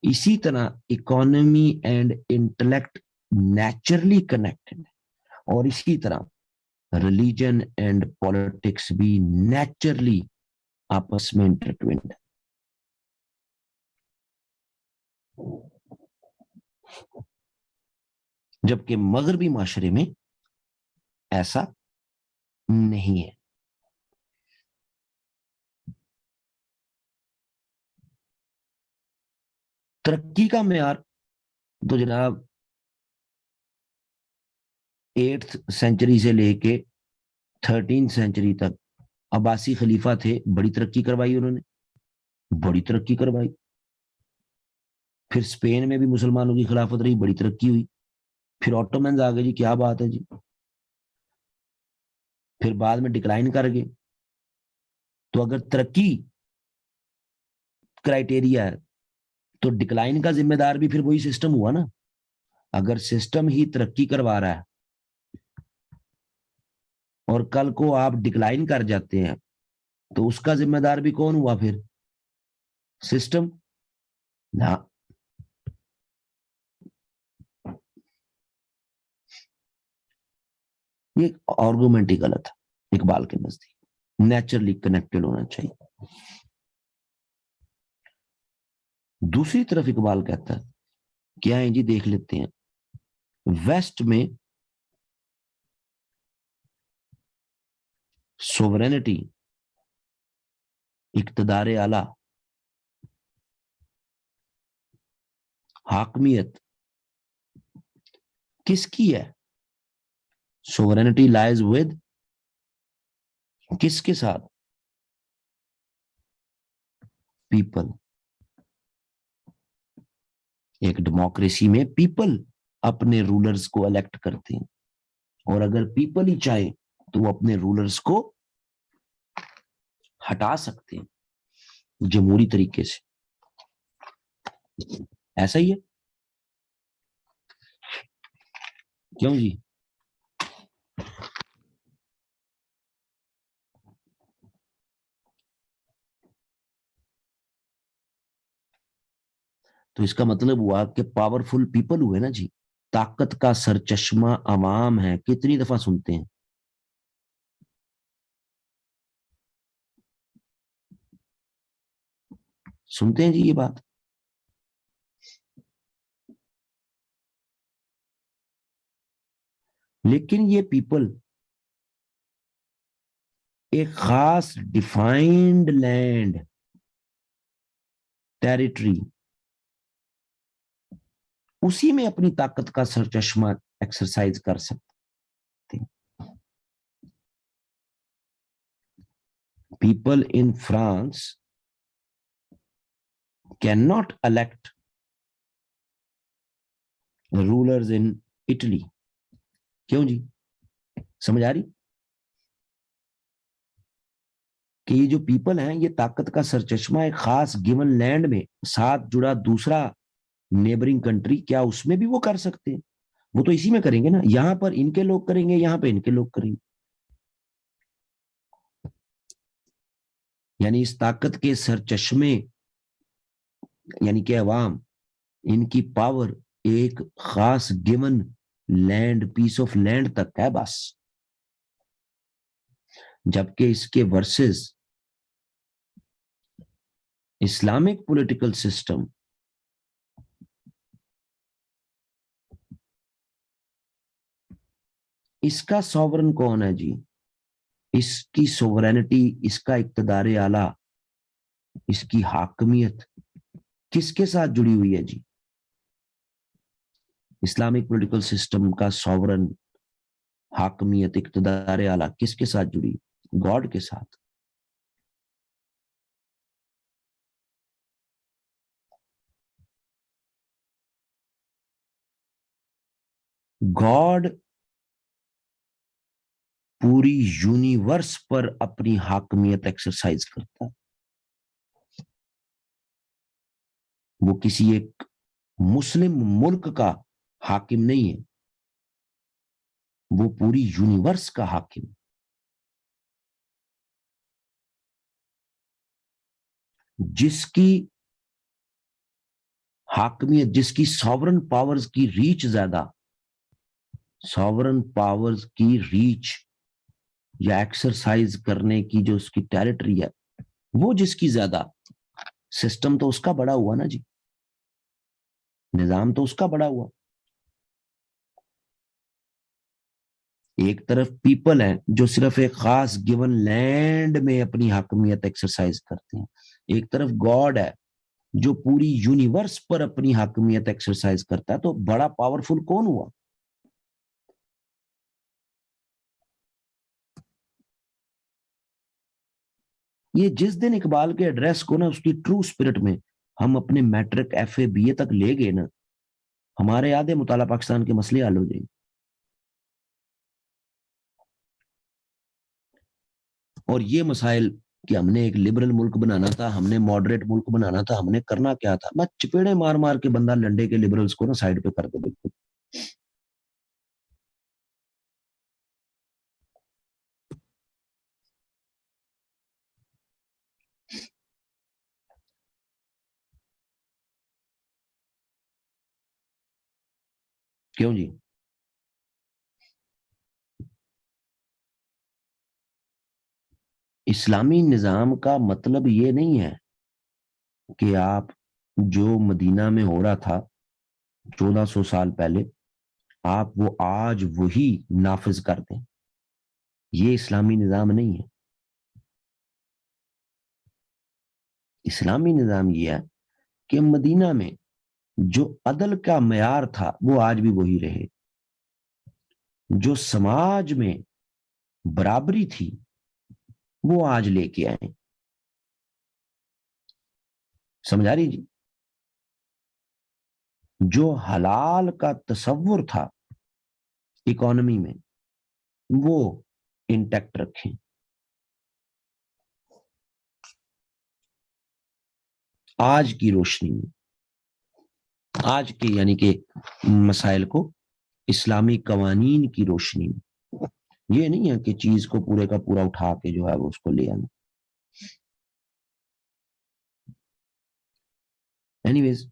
इसी तरह economy and intellect naturally connected है। और इसी तरह रिलीजन एंड पॉलिटिक्स भी नेचुरली आपस में इंटरट्विन्ड है। जबकि मगरबी माशरे में ऐसा नहीं है। तरक्की का मेयार तो जनाब 8th सेंचुरी से लेके 13th सेंचुरी तक अब्बासी खलीफा थे, बड़ी तरक्की करवाई उन्होंने, बड़ी तरक्की करवाई। फिर स्पेन में भी मुसलमानों की खिलाफत रही, बड़ी तरक्की हुई। फिर ऑटोमन आ गए जी, क्या बात है जी। फिर बाद में डिक्लाइन कर गए। तो अगर तरक्की क्राइटेरिया है तो डिक्लाइन का जिम्मेदार भी फिर वही सिस्टम हुआ ना। अगर सिस्टम ही तरक्की करवा रहा है और कल को आप डिक्लाइन कर जाते हैं तो उसका जिम्मेदार भी कौन हुआ फिर? सिस्टम ना। ये आर्गुमेंट ही गलत है इकबाल के नजदीक। नेचुरली कनेक्टेड होना चाहिए। दूसरी तरफ इकबाल कहता है क्या है जी, देख लेते हैं। वेस्ट में सोवरेनिटी, इक्तदार आला, हाकमियत किसकी है? सोवरेनिटी लाइज विद किसके साथ? पीपल। एक डेमोक्रेसी में पीपल अपने रूलर्स को इलेक्ट करते हैं, और अगर पीपल ही चाहे तो वो अपने रूलर्स को हटा सकते हैं जमहूरी तरीके से। ऐसा ही है, क्यों जी? तो इसका मतलब हुआ कि पावरफुल पीपल हुए ना जी। ताकत का सरचश्मा अवाम है, कितनी दफा सुनते हैं। सुनते हैं जी ये बात। लेकिन ये पीपल एक खास डिफाइंड लैंड, टेरिटरी, उसी में अपनी ताकत का सरचश्मा एक्सरसाइज कर सकते हैं। People in France can not elect rulers in Italy. क्यों जी? समझ आ रही कि ये जो पीपल हैं ये ताकत का सरचश्मा एक खास गिवन लैंड में साथ जुड़ा दूसरा नेबरिंग कंट्री, क्या उसमें भी वो कर सकते हैं? वो तो इसी में करेंगे ना, यहां पर इनके लोग करेंगे, यहां पर इनके लोग करेंगे। यानी इस ताकत के सरचश्मे यानी कि अवाम, इनकी पावर एक खास given land, piece of land तक है बस। जबकि इसके वर्सेस इस्लामिक पॉलिटिकल सिस्टम, इसका सॉवरन कौन है जी? इसकी सोवरेनिटी, इसका इक्तदार आला, इसकी हाकमियत किसके साथ जुड़ी हुई है जी? इस्लामिक पॉलिटिकल सिस्टम का सॉवरन, हाकमियत, इक्तदार आला किसके साथ जुड़ी? गॉड के साथ। गॉड पूरी यूनिवर्स पर अपनी हाकमियत एक्सरसाइज करता है। वो किसी एक मुस्लिम मुल्क का हाकिम नहीं है, वो पूरी यूनिवर्स का हाकिम। जिसकी हाकमियत, जिसकी सॉवरन पावर्स की रीच ज्यादा, सॉवरन पावर्स की रीच या एक्सरसाइज करने की जो उसकी टेरिटरी है वो जिसकी ज्यादा, सिस्टम तो उसका बड़ा हुआ ना जी, निजाम तो उसका बड़ा हुआ। एक तरफ पीपल है जो सिर्फ एक खास गिवन लैंड में अपनी हाकमियत एक्सरसाइज करते हैं, एक तरफ गॉड है जो पूरी यूनिवर्स पर अपनी हाकमियत एक्सरसाइज करता है। तो बड़ा पावरफुल कौन हुआ? ये जिस दिन इकबाल के एड्रेस को ना उसकी ट्रू स्पिरिट में हम अपने मैट्रिक FA BA तक ले गए ना, हमारे आधे मुताला पाकिस्तान के मसले हल हो जाएंगे। और ये मसाइल कि हमने एक लिबरल मुल्क बनाना था, हमने मॉडरेट मुल्क बनाना था, हमने करना क्या था? मैं चपेड़े मार मार के बंदा लंडे के लिबरल्स को ना साइड पे कर दे बिल्कुल। क्यों जी? इस्लामी निजाम का मतलब ये नहीं है कि आप जो मदीना में हो रहा था 1400 साल पहले, आप वो आज वही नाफिज कर दें। ये इस्लामी निजाम नहीं है। इस्लामी निजाम ये है कि मदीना में जो अदल का मयार था वो आज भी वही रहे, जो समाज में बराबरी थी वो आज लेके आए। समझ आ रही जी? जो हलाल का तसव्वुर था इकोनॉमी में वो इंटैक्ट रखें। आज की रोशनी में, आज के यानी कि मसाइल को इस्लामी कवानीन की रोशनी में, ये नहीं है कि चीज को पूरे का पूरा उठा के जो है वो उसको ले आना। एनीवेज,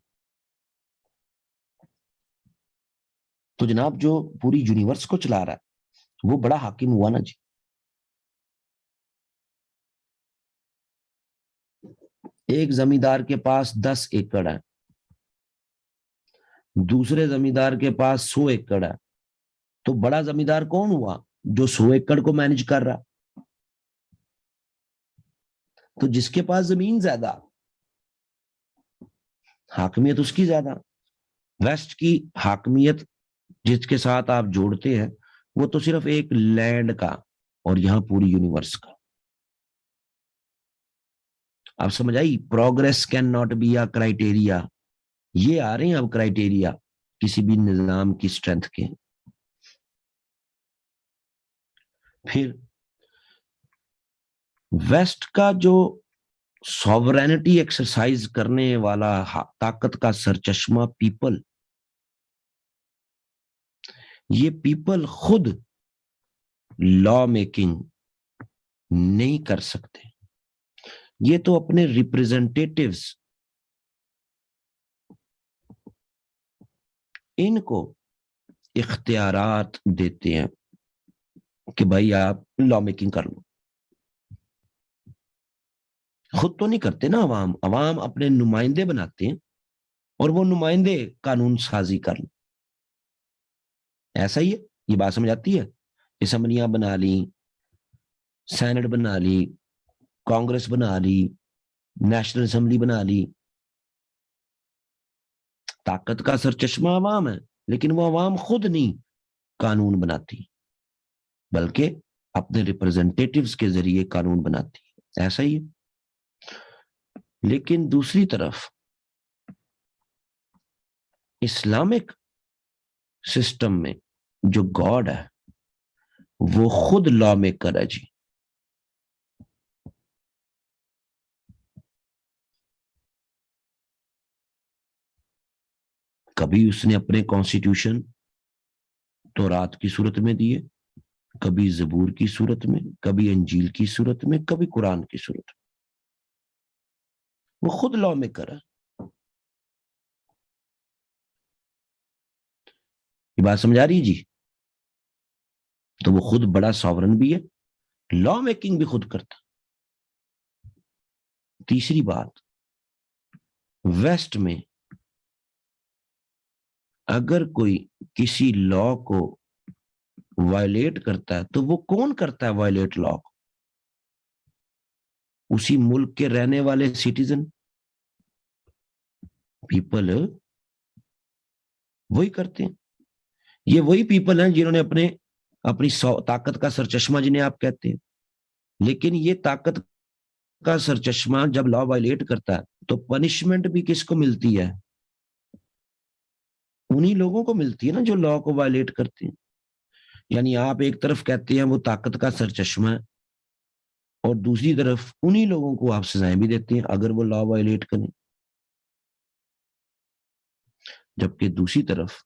तो जनाब जो पूरी यूनिवर्स को चला रहा है वो बड़ा हाकिम हुआ ना जी। एक जमींदार के पास 10 एकड़ है, दूसरे जमींदार के पास 100 एकड़ है, तो बड़ा जमींदार कौन हुआ? जो 100 एकड़ को मैनेज कर रहा। तो जिसके पास जमीन ज्यादा, हाकमियत उसकी ज्यादा। वेस्ट की हाकमियत जिसके साथ आप जोड़ते हैं वो तो सिर्फ एक लैंड का, और यहां पूरी यूनिवर्स का। आप समझ आई? Progress can not be a criteria. ये आ रहे हैं अब क्राइटेरिया किसी भी निजाम की स्ट्रेंथ के। फिर वेस्ट का जो सॉवरेनिटी एक्सरसाइज करने वाला ताकत का सरचश्मा पीपल, ये पीपल खुद लॉ मेकिंग नहीं कर सकते। ये तो अपने रिप्रेजेंटेटिव्स इनको इख्तियारात देते हैं कि भाई आप लॉ मेकिंग कर लो। खुद तो नहीं करते ना, अवाम अवाम अपने नुमाइंदे बनाते हैं और वो नुमाइंदे कानून साजी कर लो। ऐसा ही है। ये बात समझ आती है? असम्बलियां बना ली, सेनेट बना ली, कांग्रेस बना ली, नेशनल असेंबली बना ली। ताकत का सरचश्मा अवाम है, लेकिन वो अवाम खुद नहीं कानून बनाती, बल्कि अपने रिप्रेजेंटेटिव्स के जरिए कानून बनाती है। ऐसा ही है। लेकिन दूसरी तरफ इस्लामिक सिस्टम में जो गॉड है वो खुद लॉ मेकर है जी। कभी उसने अपने कॉन्स्टिट्यूशन तौरात की सूरत में दिए, कभी जबूर की सूरत में, कभी अंजील की सूरत में, कभी कुरान की सूरत में। वो खुद लॉ मेकर है। ये बात समझ आ रही है जी? तो वो खुद बड़ा सॉवरन भी है, लॉ मेकिंग भी खुद करता। तीसरी बात, वेस्ट में अगर कोई किसी लॉ को वायलेट करता है, तो वो कौन करता है वायलेट लॉ? उसी मुल्क के रहने वाले सिटीजन, पीपल वही करते हैं। ये वही पीपल हैं जिन्होंने अपनी ताकत का सरचश्मा जिन्हें आप कहते हैं। लेकिन ये ताकत का सरचश्मा जब लॉ वायलेट करता है तो पनिशमेंट भी किसको मिलती है? उन्हीं लोगों को मिलती है ना जो लॉ को वायलेट करते हैं। यानी आप एक तरफ कहते हैं वो ताकत का सरचश्मा है, और दूसरी तरफ उन्हीं लोगों को आप सजाएं भी देते हैं अगर वो लॉ वायलेट करें। जबकि दूसरी तरफ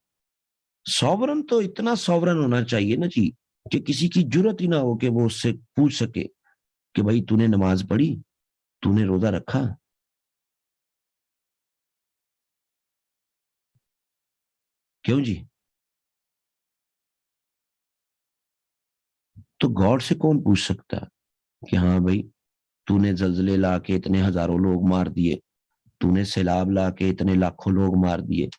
सॉवरन तो इतना सॉवरन होना चाहिए ना जी, कि किसी की जरूरत ही ना हो कि वो उससे पूछ सके कि भाई तूने नमाज पढ़ी, तूने रोजा रखा। क्यों जी? तो गॉड से कौन पूछ सकता है कि हाँ भाई तूने जलजले ला के इतने हजारों लोग मार दिए, तूने सैलाब ला के इतने लाखों लोग मार दिए,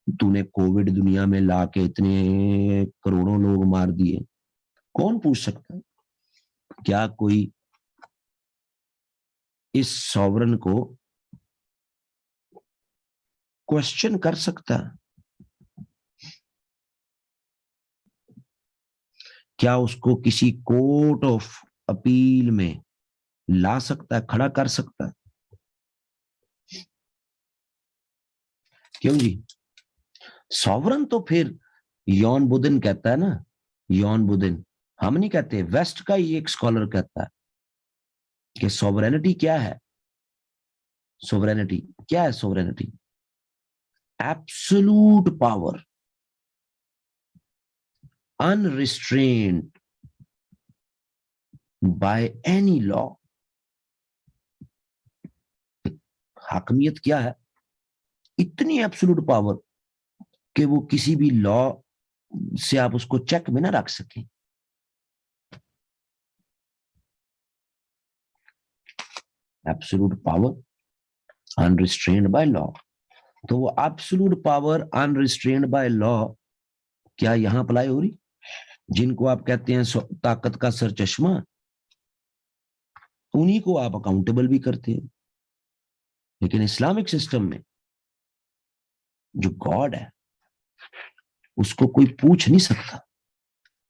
तूने कोविड दुनिया में ला के इतने करोड़ों लोग मार दिए? कौन पूछ सकता है? क्या कोई इस सॉवरन को क्वेश्चन कर सकता है? क्या उसको किसी कोर्ट ऑफ अपील में ला सकता है, खड़ा कर सकता है? क्यों जी? सॉवरन तो फिर यॉन बुदिन कहता है ना, यॉन बुदिन, हम नहीं कहते, वेस्ट का ही एक स्कॉलर कहता है कि सोवरेनिटी क्या है? सोवरेनिटी क्या है? Sovereignty absolute power, unrestrained by any law. हाकमियत क्या है? इतनी एब्सोल्यूट पावर कि वो किसी भी लॉ से आप उसको चेक में ना रख सके। Absolute power unrestrained by law. तो वो absolute power unrestrained by law क्या यहां अप्लाई हो रही? जिनको आप कहते हैं ताकत का सर चश्मा, उन्हीं को आप अकाउंटेबल भी करते हैं। लेकिन इस्लामिक सिस्टम में जो गॉड है उसको कोई पूछ नहीं सकता,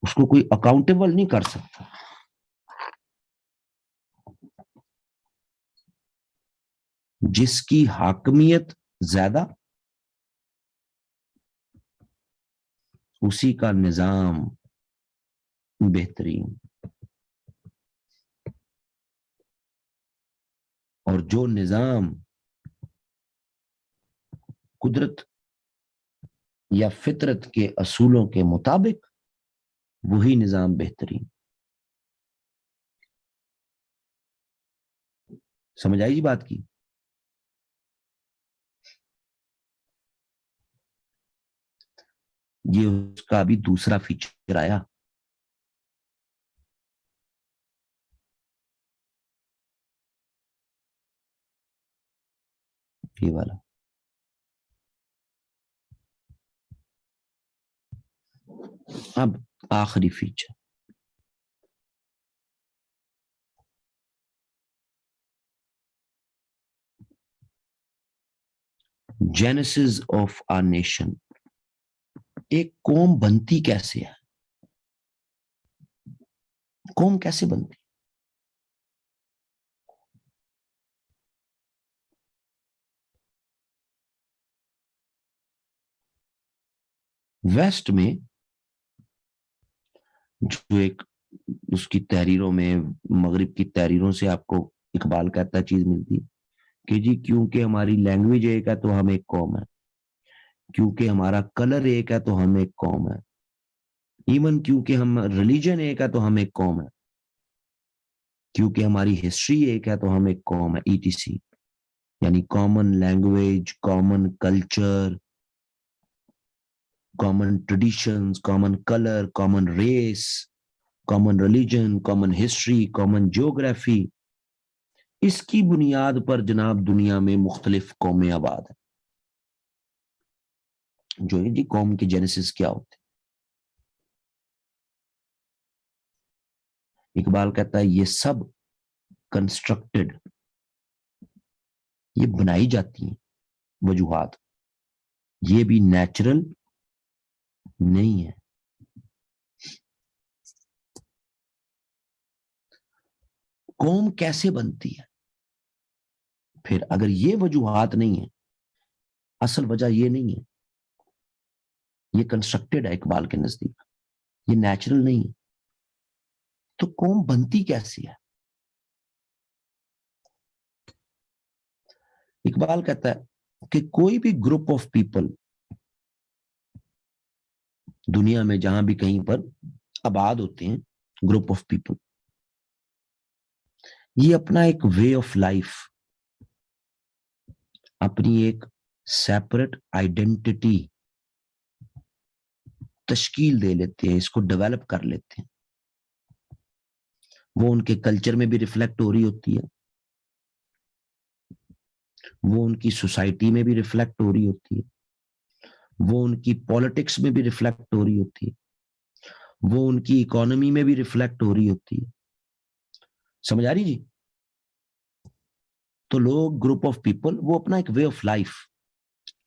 उसको कोई अकाउंटेबल नहीं कर सकता। जिसकी हाकमियत ज्यादा, उसी का निजाम बेहतरीन। और जो निजाम कुदरत या फितरत के असूलों के मुताबिक, वही निजाम बेहतरीन। समझ आई जी बात की? ये उसका अभी दूसरा फीचर आया। ये वाला अब आखिरी feature, genesis of our nation. एक कौम बनती कैसे है? कौम कैसे बनती? वेस्ट में जो एक उसकी तहरीरों में, मगरिब की तहरीरों से आपको इकबाल कहता चीज मिलती है कि जी क्योंकि हमारी लैंग्वेज एक है तो हम एक कौम है, क्योंकि हमारा कलर एक है तो हम एक कौम है, इवन क्योंकि हम रिलीजन एक है तो हम एक कौम है, क्योंकि हमारी हिस्ट्री एक है तो हम एक कौम है, ईटीसी। यानी common language, common culture, common traditions, common colour, common race, common religion, common history, common geography. इसकी बुनियाद पर जनाब दुनिया में मुख्तलिफ कौमें आबाद है। जो है जी कौम के जेनेसिस क्या होते इकबाल कहता है ये सब कंस्ट्रक्टेड, ये बनाई जाती हैं वजूहात, ये भी नेचुरल नहीं है। कौम कैसे बनती है? फिर अगर ये वजूहात नहीं है, असल वजह ये नहीं है, ये कंस्ट्रक्टेड है इकबाल के नजदीक, ये नेचुरल नहीं है, तो कौम बनती कैसी है? इकबाल कहता है कि कोई भी ग्रुप ऑफ पीपल दुनिया में जहां भी कहीं पर आबाद होते हैं, ग्रुप ऑफ पीपल, ये अपना एक वे ऑफ लाइफ, अपनी एक सेपरेट आइडेंटिटी तश्कील दे लेते हैं, इसको डेवलप कर लेते हैं। वो उनके कल्चर में भी रिफ्लेक्ट हो रही होती है, वो उनकी सोसाइटी में भी रिफ्लेक्ट हो रही होती है, वो उनकी पॉलिटिक्स में भी रिफ्लेक्ट हो रही होती है, वो उनकी इकोनॉमी में भी रिफ्लेक्ट हो रही होती है। समझ आ रही जी? तो लोग, ग्रुप ऑफ पीपल, वो अपना एक वे ऑफ लाइफ,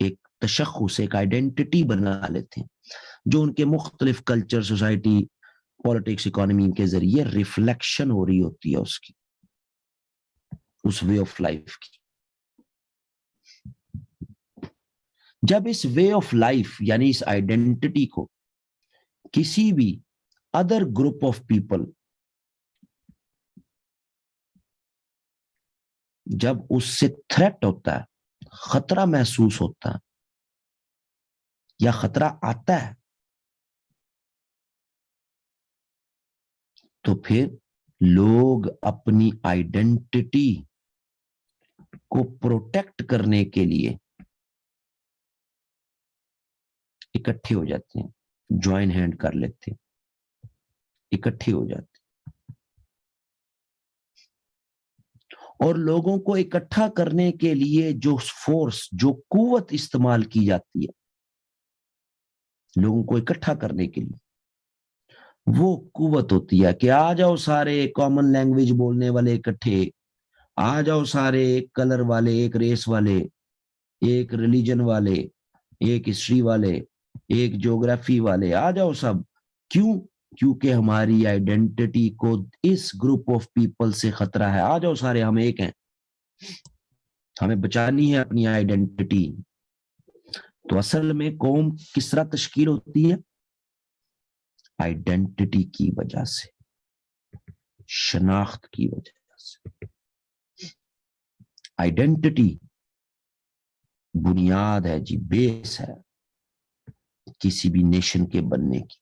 एक तशख्खुस, एक आइडेंटिटी बना लेते हैं, जो उनके मुख्तलिफ कल्चर, सोसाइटी, पॉलिटिक्स, इकोनॉमी के जरिए रिफ्लेक्शन हो रही होती है उसकी, उस वे ऑफ लाइफ की। जब इस वे ऑफ लाइफ यानी इस आइडेंटिटी को किसी भी अदर ग्रुप ऑफ पीपल, जब उससे थ्रेट होता है, खतरा महसूस होता है या खतरा आता है, तो फिर लोग अपनी आइडेंटिटी को प्रोटेक्ट करने के लिए इकट्ठे हो जाते हैं, ज्वाइन हैंड कर लेते हैं, इकट्ठे हो जाते हैं। और लोगों को इकट्ठा करने के लिए जो फोर्स, जो कुव्वत इस्तेमाल की जाती है लोगों को इकट्ठा करने के लिए, वो कुव्वत होती है कि आ जाओ सारे कॉमन लैंग्वेज बोलने वाले इकट्ठे, आ जाओ सारे एक कलर वाले, एक रेस वाले, एक रिलीजन वाले, एक हिस्ट्री वाले, एक ज्योग्राफी वाले, आ जाओ सब। क्यों? क्योंकि हमारी आइडेंटिटी को इस ग्रुप ऑफ पीपल से खतरा है। आ जाओ सारे, हम एक हैं, हमें बचानी है अपनी आइडेंटिटी। तो असल में कौम किस तरह तश्कील होती है? आइडेंटिटी की वजह से, शनाख्त की वजह से। आइडेंटिटी बुनियाद है जी, बेस है किसी भी नेशन के बनने की।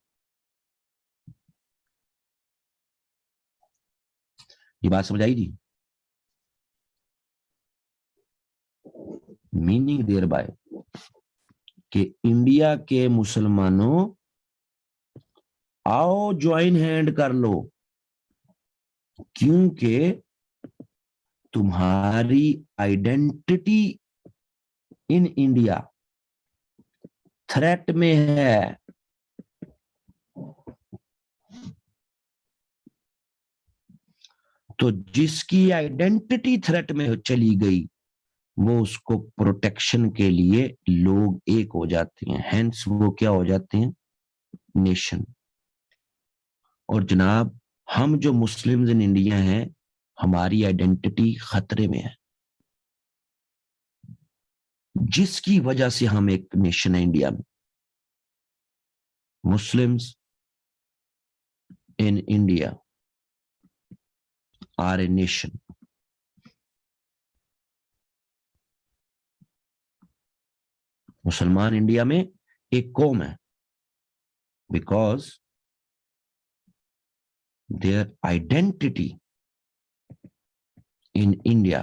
ये बात समझ आई जी? मीनिंग देयर बाय कि इंडिया के मुसलमानों आओ ज्वाइन हैंड कर लो, क्योंकि तुम्हारी आइडेंटिटी इन इंडिया थ्रेट में है। तो जिसकी आइडेंटिटी थ्रेट में चली गई, वो उसको प्रोटेक्शन के लिए लोग एक हो जाते हैं, हेंस वो क्या हो जाते हैं? नेशन। और जनाब, हम जो मुस्लिम्स इन इंडिया हैं, हमारी आइडेंटिटी खतरे में है, जिसकी वजह से हम एक नेशन है इंडिया में। Muslims in India are a nation. मुसलमान इंडिया में एक कौम है, because their identity in India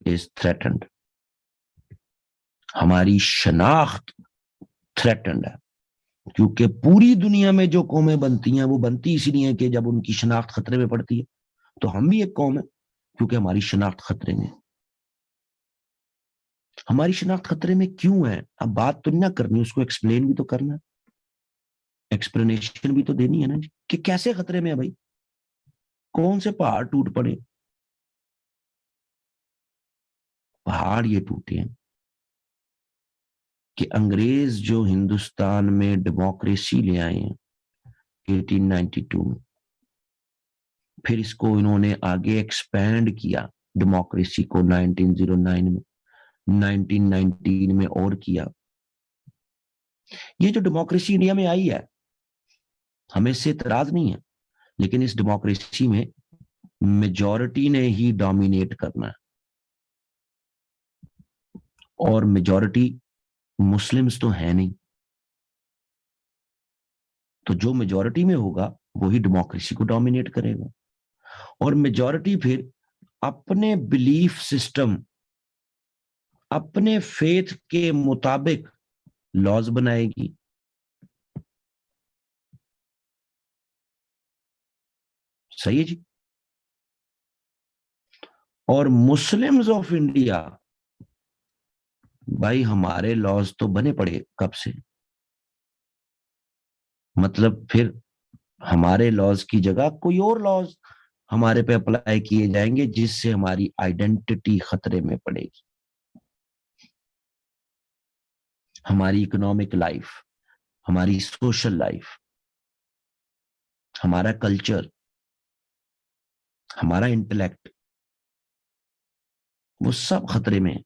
is threatened. हमारी शनाख्त थ्रेटन्ड है, क्योंकि पूरी दुनिया में जो कौमें बनती हैं वो बनती इसलिए है कि जब उनकी शनाख्त खतरे में पड़ती है। तो हम भी एक कौम है क्योंकि हमारी शनाख्त खतरे में। हमारी शनाख्त खतरे में क्यों है? अब बात तो नहीं ना करनी, उसको एक्सप्लेन भी तो करना है, एक्सप्लेनेशन भी तो देनी है ना जी, कि कैसे खतरे में है भाई। कौन से पहाड़ टूट पड़े? पहाड़ ये टूटे हैं कि अंग्रेज जो हिंदुस्तान में डेमोक्रेसी ले आए हैं 1892 में, फिर इसको इन्होंने आगे एक्सपैंड किया डेमोक्रेसी को 1909 में, 1919 में और किया। ये जो डेमोक्रेसी इंडिया में आई है, हमें इससे इतराज नहीं है, लेकिन इस डेमोक्रेसी में मेजॉरिटी ने ही डोमिनेट करना है, और मेजॉरिटी मुस्लिम्स तो है नहीं। तो जो मेजॉरिटी में होगा वही डेमोक्रेसी को डोमिनेट करेगा, और मेजॉरिटी फिर अपने बिलीफ सिस्टम, अपने फेथ के मुताबिक लॉज बनाएगी। सही है जी। और मुस्लिम्स ऑफ इंडिया, भाई हमारे लॉज तो बने पड़े कब से, मतलब फिर हमारे लॉज की जगह कोई और लॉज हमारे पे अप्लाई किए जाएंगे, जिससे हमारी आइडेंटिटी खतरे में पड़ेगी, हमारी इकोनॉमिक लाइफ, हमारी सोशल लाइफ, हमारा कल्चर, हमारा इंटेलेक्ट, वो सब खतरे में है।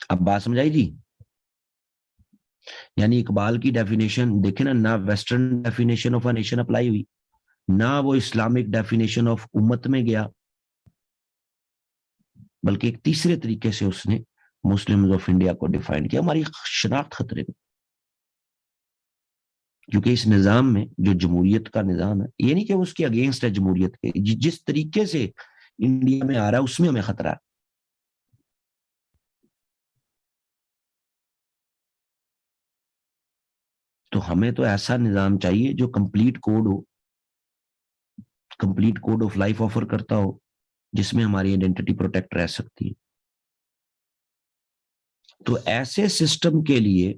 अब बात समझ आई जी? यानी इकबाल की डेफिनेशन देखे ना western definition of a nation apply हुई, ना वो इस्लामिक डेफिनेशन ऑफ उम्मत में गया, बल्कि एक तीसरे तरीके से उसने मुस्लिम्स ऑफ इंडिया को डिफाइन किया। हमारी शनाख्त खतरे में, क्योंकि इस निजाम में जो जमहूरियत का निजाम है, ये नहीं कि वो उसके अगेंस्ट है, जमहूरियत के जिस तरीके से इंडिया में आ रहा है उसमें हमें खतरा है। तो हमें तो ऐसा निजाम चाहिए जो कंप्लीट कोड हो, complete code of life offer करता हो, जिसमें हमारी आइडेंटिटी प्रोटेक्ट रह सकती है। तो ऐसे सिस्टम के लिए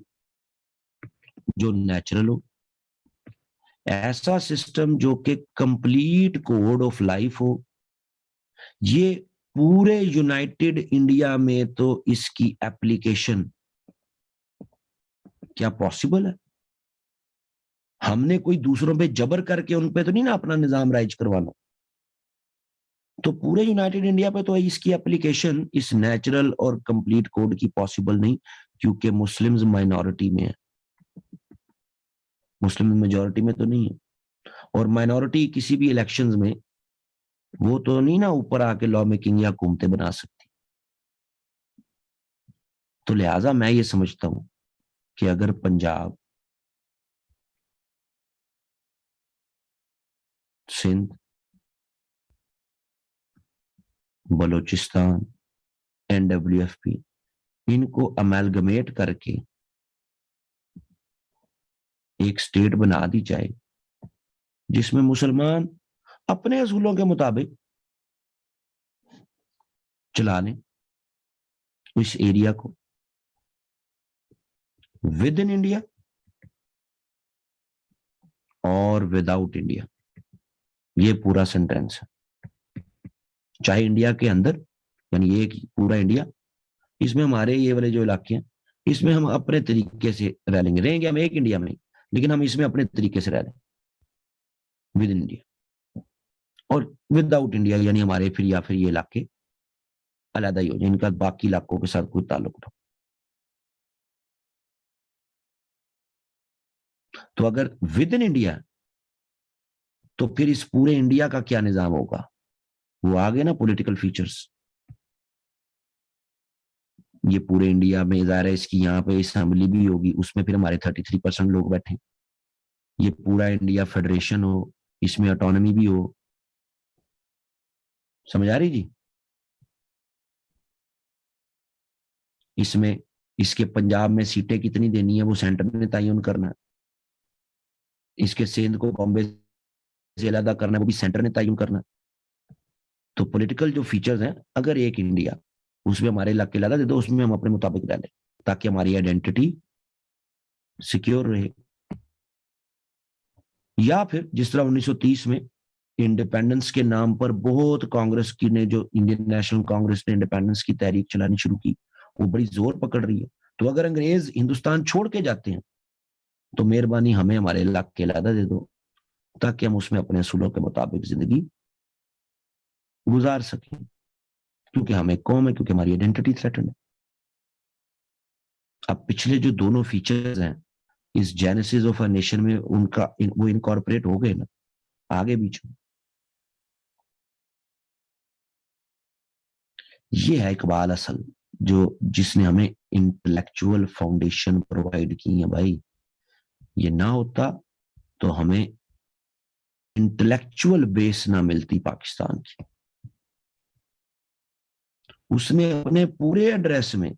जो नेचुरल हो, ऐसा सिस्टम जो कि कंप्लीट कोड ऑफ लाइफ हो, ये पूरे यूनाइटेड इंडिया में तो इसकी एप्लीकेशन क्या पॉसिबल है? हमने कोई दूसरों पे जबर करके उन पे तो नहीं ना अपना निजाम राइज करवाना। तो पूरे यूनाइटेड इंडिया पे तो इसकी एप्लीकेशन इस नेचुरल और कंप्लीट कोड की पॉसिबल नहीं, क्योंकि मुस्लिम्स माइनॉरिटी में है, मुस्लिम मेजॉरिटी में तो नहीं है। और माइनॉरिटी किसी भी इलेक्शंस में वो तो नहीं ना ऊपर आके लॉ मेकिंग या हुकूमतें बना सकती। तो लिहाजा मैं ये समझता हूं कि अगर पंजाब, सिंध, बलूचिस्तान, NWFP, इनको अमेलगमेट करके एक स्टेट बना दी जाए, जिसमें मुसलमान अपने असूलों के मुताबिक चला लें इस एरिया को, विद इन इंडिया और विदाउट इंडिया। ये पूरा सेंटेंस है। चाहे इंडिया के अंदर, यानी ये पूरा इंडिया, इसमें हमारे ये वाले जो इलाके हैं, इसमें हम अपने तरीके से रह लेंगे, रहेंगे हम एक इंडिया में, लेकिन हम इसमें अपने तरीके से रह लें विद इन इंडिया, और विदाउट इंडिया यानी हमारे फिर या फिर ये इलाके अलग ही हो जाए, इनका बाकी इलाकों के साथ कोई ताल्लुक ना। तो अगर विद इन इंडिया, तो फिर इस पूरे इंडिया का क्या निजाम होगा? वो आगे ना पॉलिटिकल फीचर्स, ये पूरे इंडिया में ज़ाहिर है इसकी यहाँ पे असेंबली भी होगी, उसमें फिर हमारे 33% लोग बैठे, ये पूरा इंडिया फेडरेशन हो, इसमें ऑटोनॉमी भी हो। समझ आ रही जी? इसमें इसके पंजाब में सीटें कितनी देनी है वो सेंटर ने तयन करना है, इसके सिंध को बॉम्बे से अलग करना है वो भी सेंटर ने तयन करना है। तो पॉलिटिकल जो फीचर्स हैं, अगर एक इंडिया, उसमें हमारे इलाके लगा दे दो, उसमें हम अपने मुताबिक रह लें, ताकि हमारी आइडेंटिटी सिक्योर रहे। या फिर जिस तरह 1930 में इंडिपेंडेंस के नाम पर बहुत कांग्रेस की ने, जो इंडियन नेशनल कांग्रेस ने इंडिपेंडेंस की तहरीक चलानी शुरू की, वो बड़ी जोर पकड़ रही है। तो अगर अंग्रेज हिंदुस्तान छोड़ के जाते हैं तो मेहरबानी हमें हमारे इलाके अलहदा दे दो, ताकि हम उसमें अपने असूलों के मुताबिक जिंदगी गुजार सकें, क्योंकि हम एक कौम है, क्योंकि हमारी आइडेंटिटी थ्रेटन है। अब पिछले जो दोनों फीचर्स हैं इस जेनेसिस ऑफ अ नेशन में, उनका वो इनकॉर्पोरेट हो गए ना आगे बीच में। ये है इकबाल असल, जो जिसने हमें इंटेलेक्चुअल फाउंडेशन प्रोवाइड की है भाई। ये ना होता तो हमें इंटेलेक्चुअल बेस ना मिलती पाकिस्तान की। उसने अपने पूरे एड्रेस में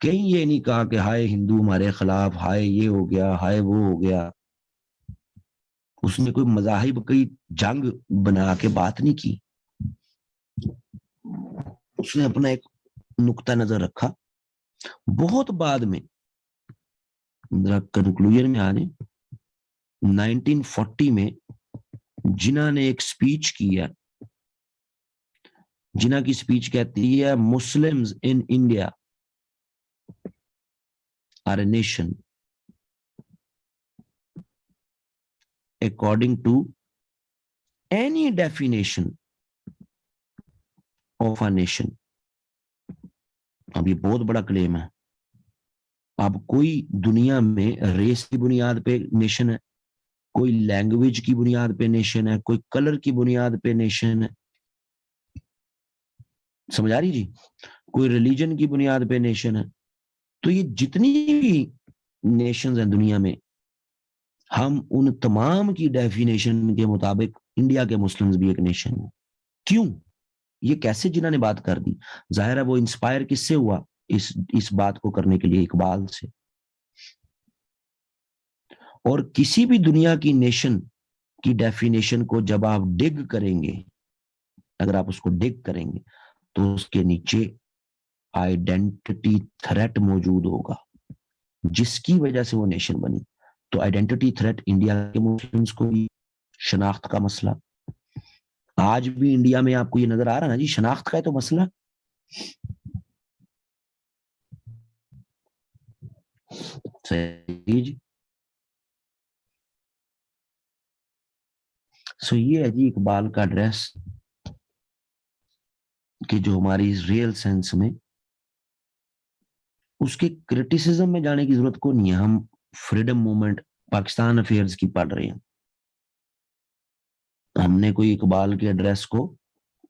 कहीं ये नहीं कहा कि हाय हिंदू हमारे खिलाफ, हाय ये हो गया, हाय वो हो गया। उसने कोई मजाहिब की जंग बना के बात नहीं की। उसने अपना एक नुक्ता नजर रखा। बहुत बाद में, जरा कंक्लूजन में आने, 1940 में जिन्ना ने एक स्पीच की है। जिन्ना की स्पीच कहती है, Muslims in India are a nation according to any definition of a nation. अब ये बहुत बड़ा क्लेम है। अब कोई दुनिया में रेस की बुनियाद पे नेशन है, कोई लैंग्वेज की बुनियाद पे नेशन है, कोई कलर की बुनियाद पे नेशन है, समझ आ रही जी, कोई रिलीजन की बुनियाद पे नेशन है। तो ये जितनी भी नेशंस हैं दुनिया में, हम उन तमाम की डेफिनेशन के मुताबिक इंडिया के मुस्लिम्स भी एक नेशन है। क्यों? ये कैसे जिन्होंने बात कर दी? जाहिर है वो इंस्पायर किससे हुआ इस बात को करने के लिए? इकबाल से। और किसी भी दुनिया की नेशन की डेफिनेशन को जब आप डिग करेंगे, अगर आप उसको डिग करेंगे, तो उसके नीचे आइडेंटिटी थ्रेट मौजूद होगा, जिसकी वजह से वो नेशन बनी। तो आइडेंटिटी थ्रेट इंडिया के मुस्लिम्स को भी, शनाख्त का मसला। आज भी इंडिया में आपको ये नजर आ रहा है ना जी, शनाख्त का है तो मसला। सही जी। सो ये है जी इकबाल का ड्रेस, कि जो हमारी रियल सेंस में उसके क्रिटिसिज्म में जाने की जरूरत को नहीं है। हम फ्रीडम मूवमेंट, पाकिस्तान अफेयर्स की पढ़ रहे हैं। हमने कोई इकबाल के एड्रेस को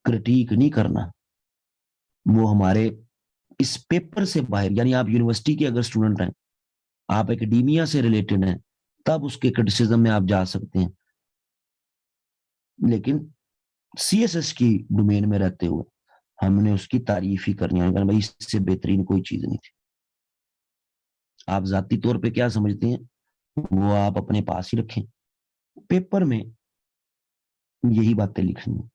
क्रिटिक नहीं करना। वो हमारे इस पेपर से बाहर, यानी आप यूनिवर्सिटी के अगर स्टूडेंट हैं, आप एकेडमिया से रिलेटेड हैं, तब उसके क्रिटिसिज्म में आप जा सकते हैं। लेकिन सीएसएस की डोमेन में रहते हुए हमने उसकी तारीफ ही करनी है, भाई इससे बेहतरीन कोई चीज नहीं थी। आप जाती तौर पे क्या समझते हैं वो आप अपने पास ही रखें, पेपर में यही बातें लिखनी है।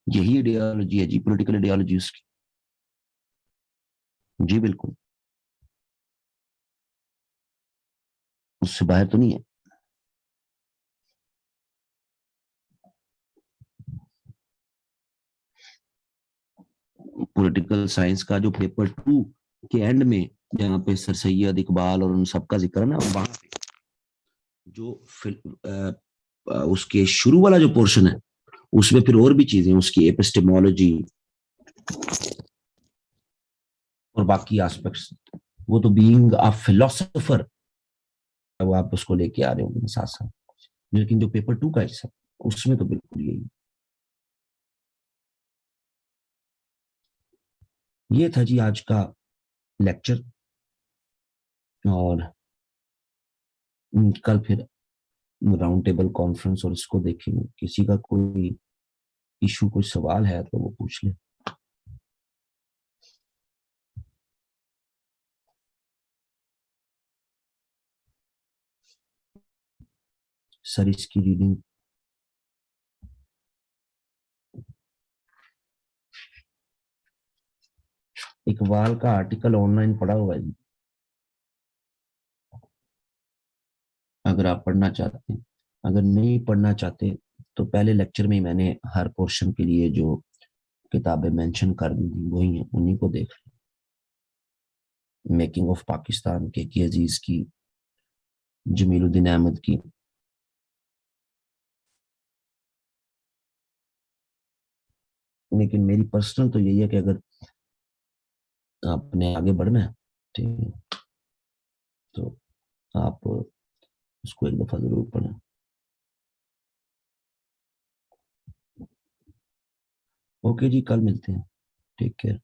यही आइडियोलॉजी है जी, पॉलिटिकल आइडियोलॉजी उसकी। जी बिल्कुल, उससे बाहर तो नहीं है। पॉलिटिकल साइंस का जो पेपर 2 के एंड में, जहाँ पे सर सैयद इकबाल और उन सबका जिक्र है ना, वहां पे जो उसके शुरू वाला जो पोर्शन है, उसमें फिर और भी चीजें, उसकी एपिस्टेमोलॉजी और बाकी एस्पेक्ट्स, वो तो बीइंग अ फिलोसोफर वो आप उसको लेके आ रहे होंगे साथ साथ। लेकिन जो पेपर 2 का हिस्सा, उसमें तो बिल्कुल यही। ये था जी आज का लेक्चर। और कल फिर राउंड टेबल कॉन्फ्रेंस और इसको देखेंगे। किसी का कोई इशू, कोई सवाल है तो वो पूछ ले। सर इसकी रीडिंग इकबाल का आर्टिकल ऑनलाइन पड़ा हुआ है जी, अगर आप पढ़ना चाहते हैं। अगर नहीं पढ़ना चाहते तो पहले लेक्चर में ही मैंने हर पोर्शन के लिए जो किताबें मेंशन कर दी थी वही हैं, उन्हीं को देख लें। मेकिंग ऑफ पाकिस्तान के अजीज की, जमीलुद्दीन अहमद की। लेकिन मेरी पर्सनल तो यही है कि अगर आपने आगे बढ़ना है, ठीक है, तो आप उसको एक दफा जरूर पढ़ें। ओके जी, कल मिलते हैं। Take care.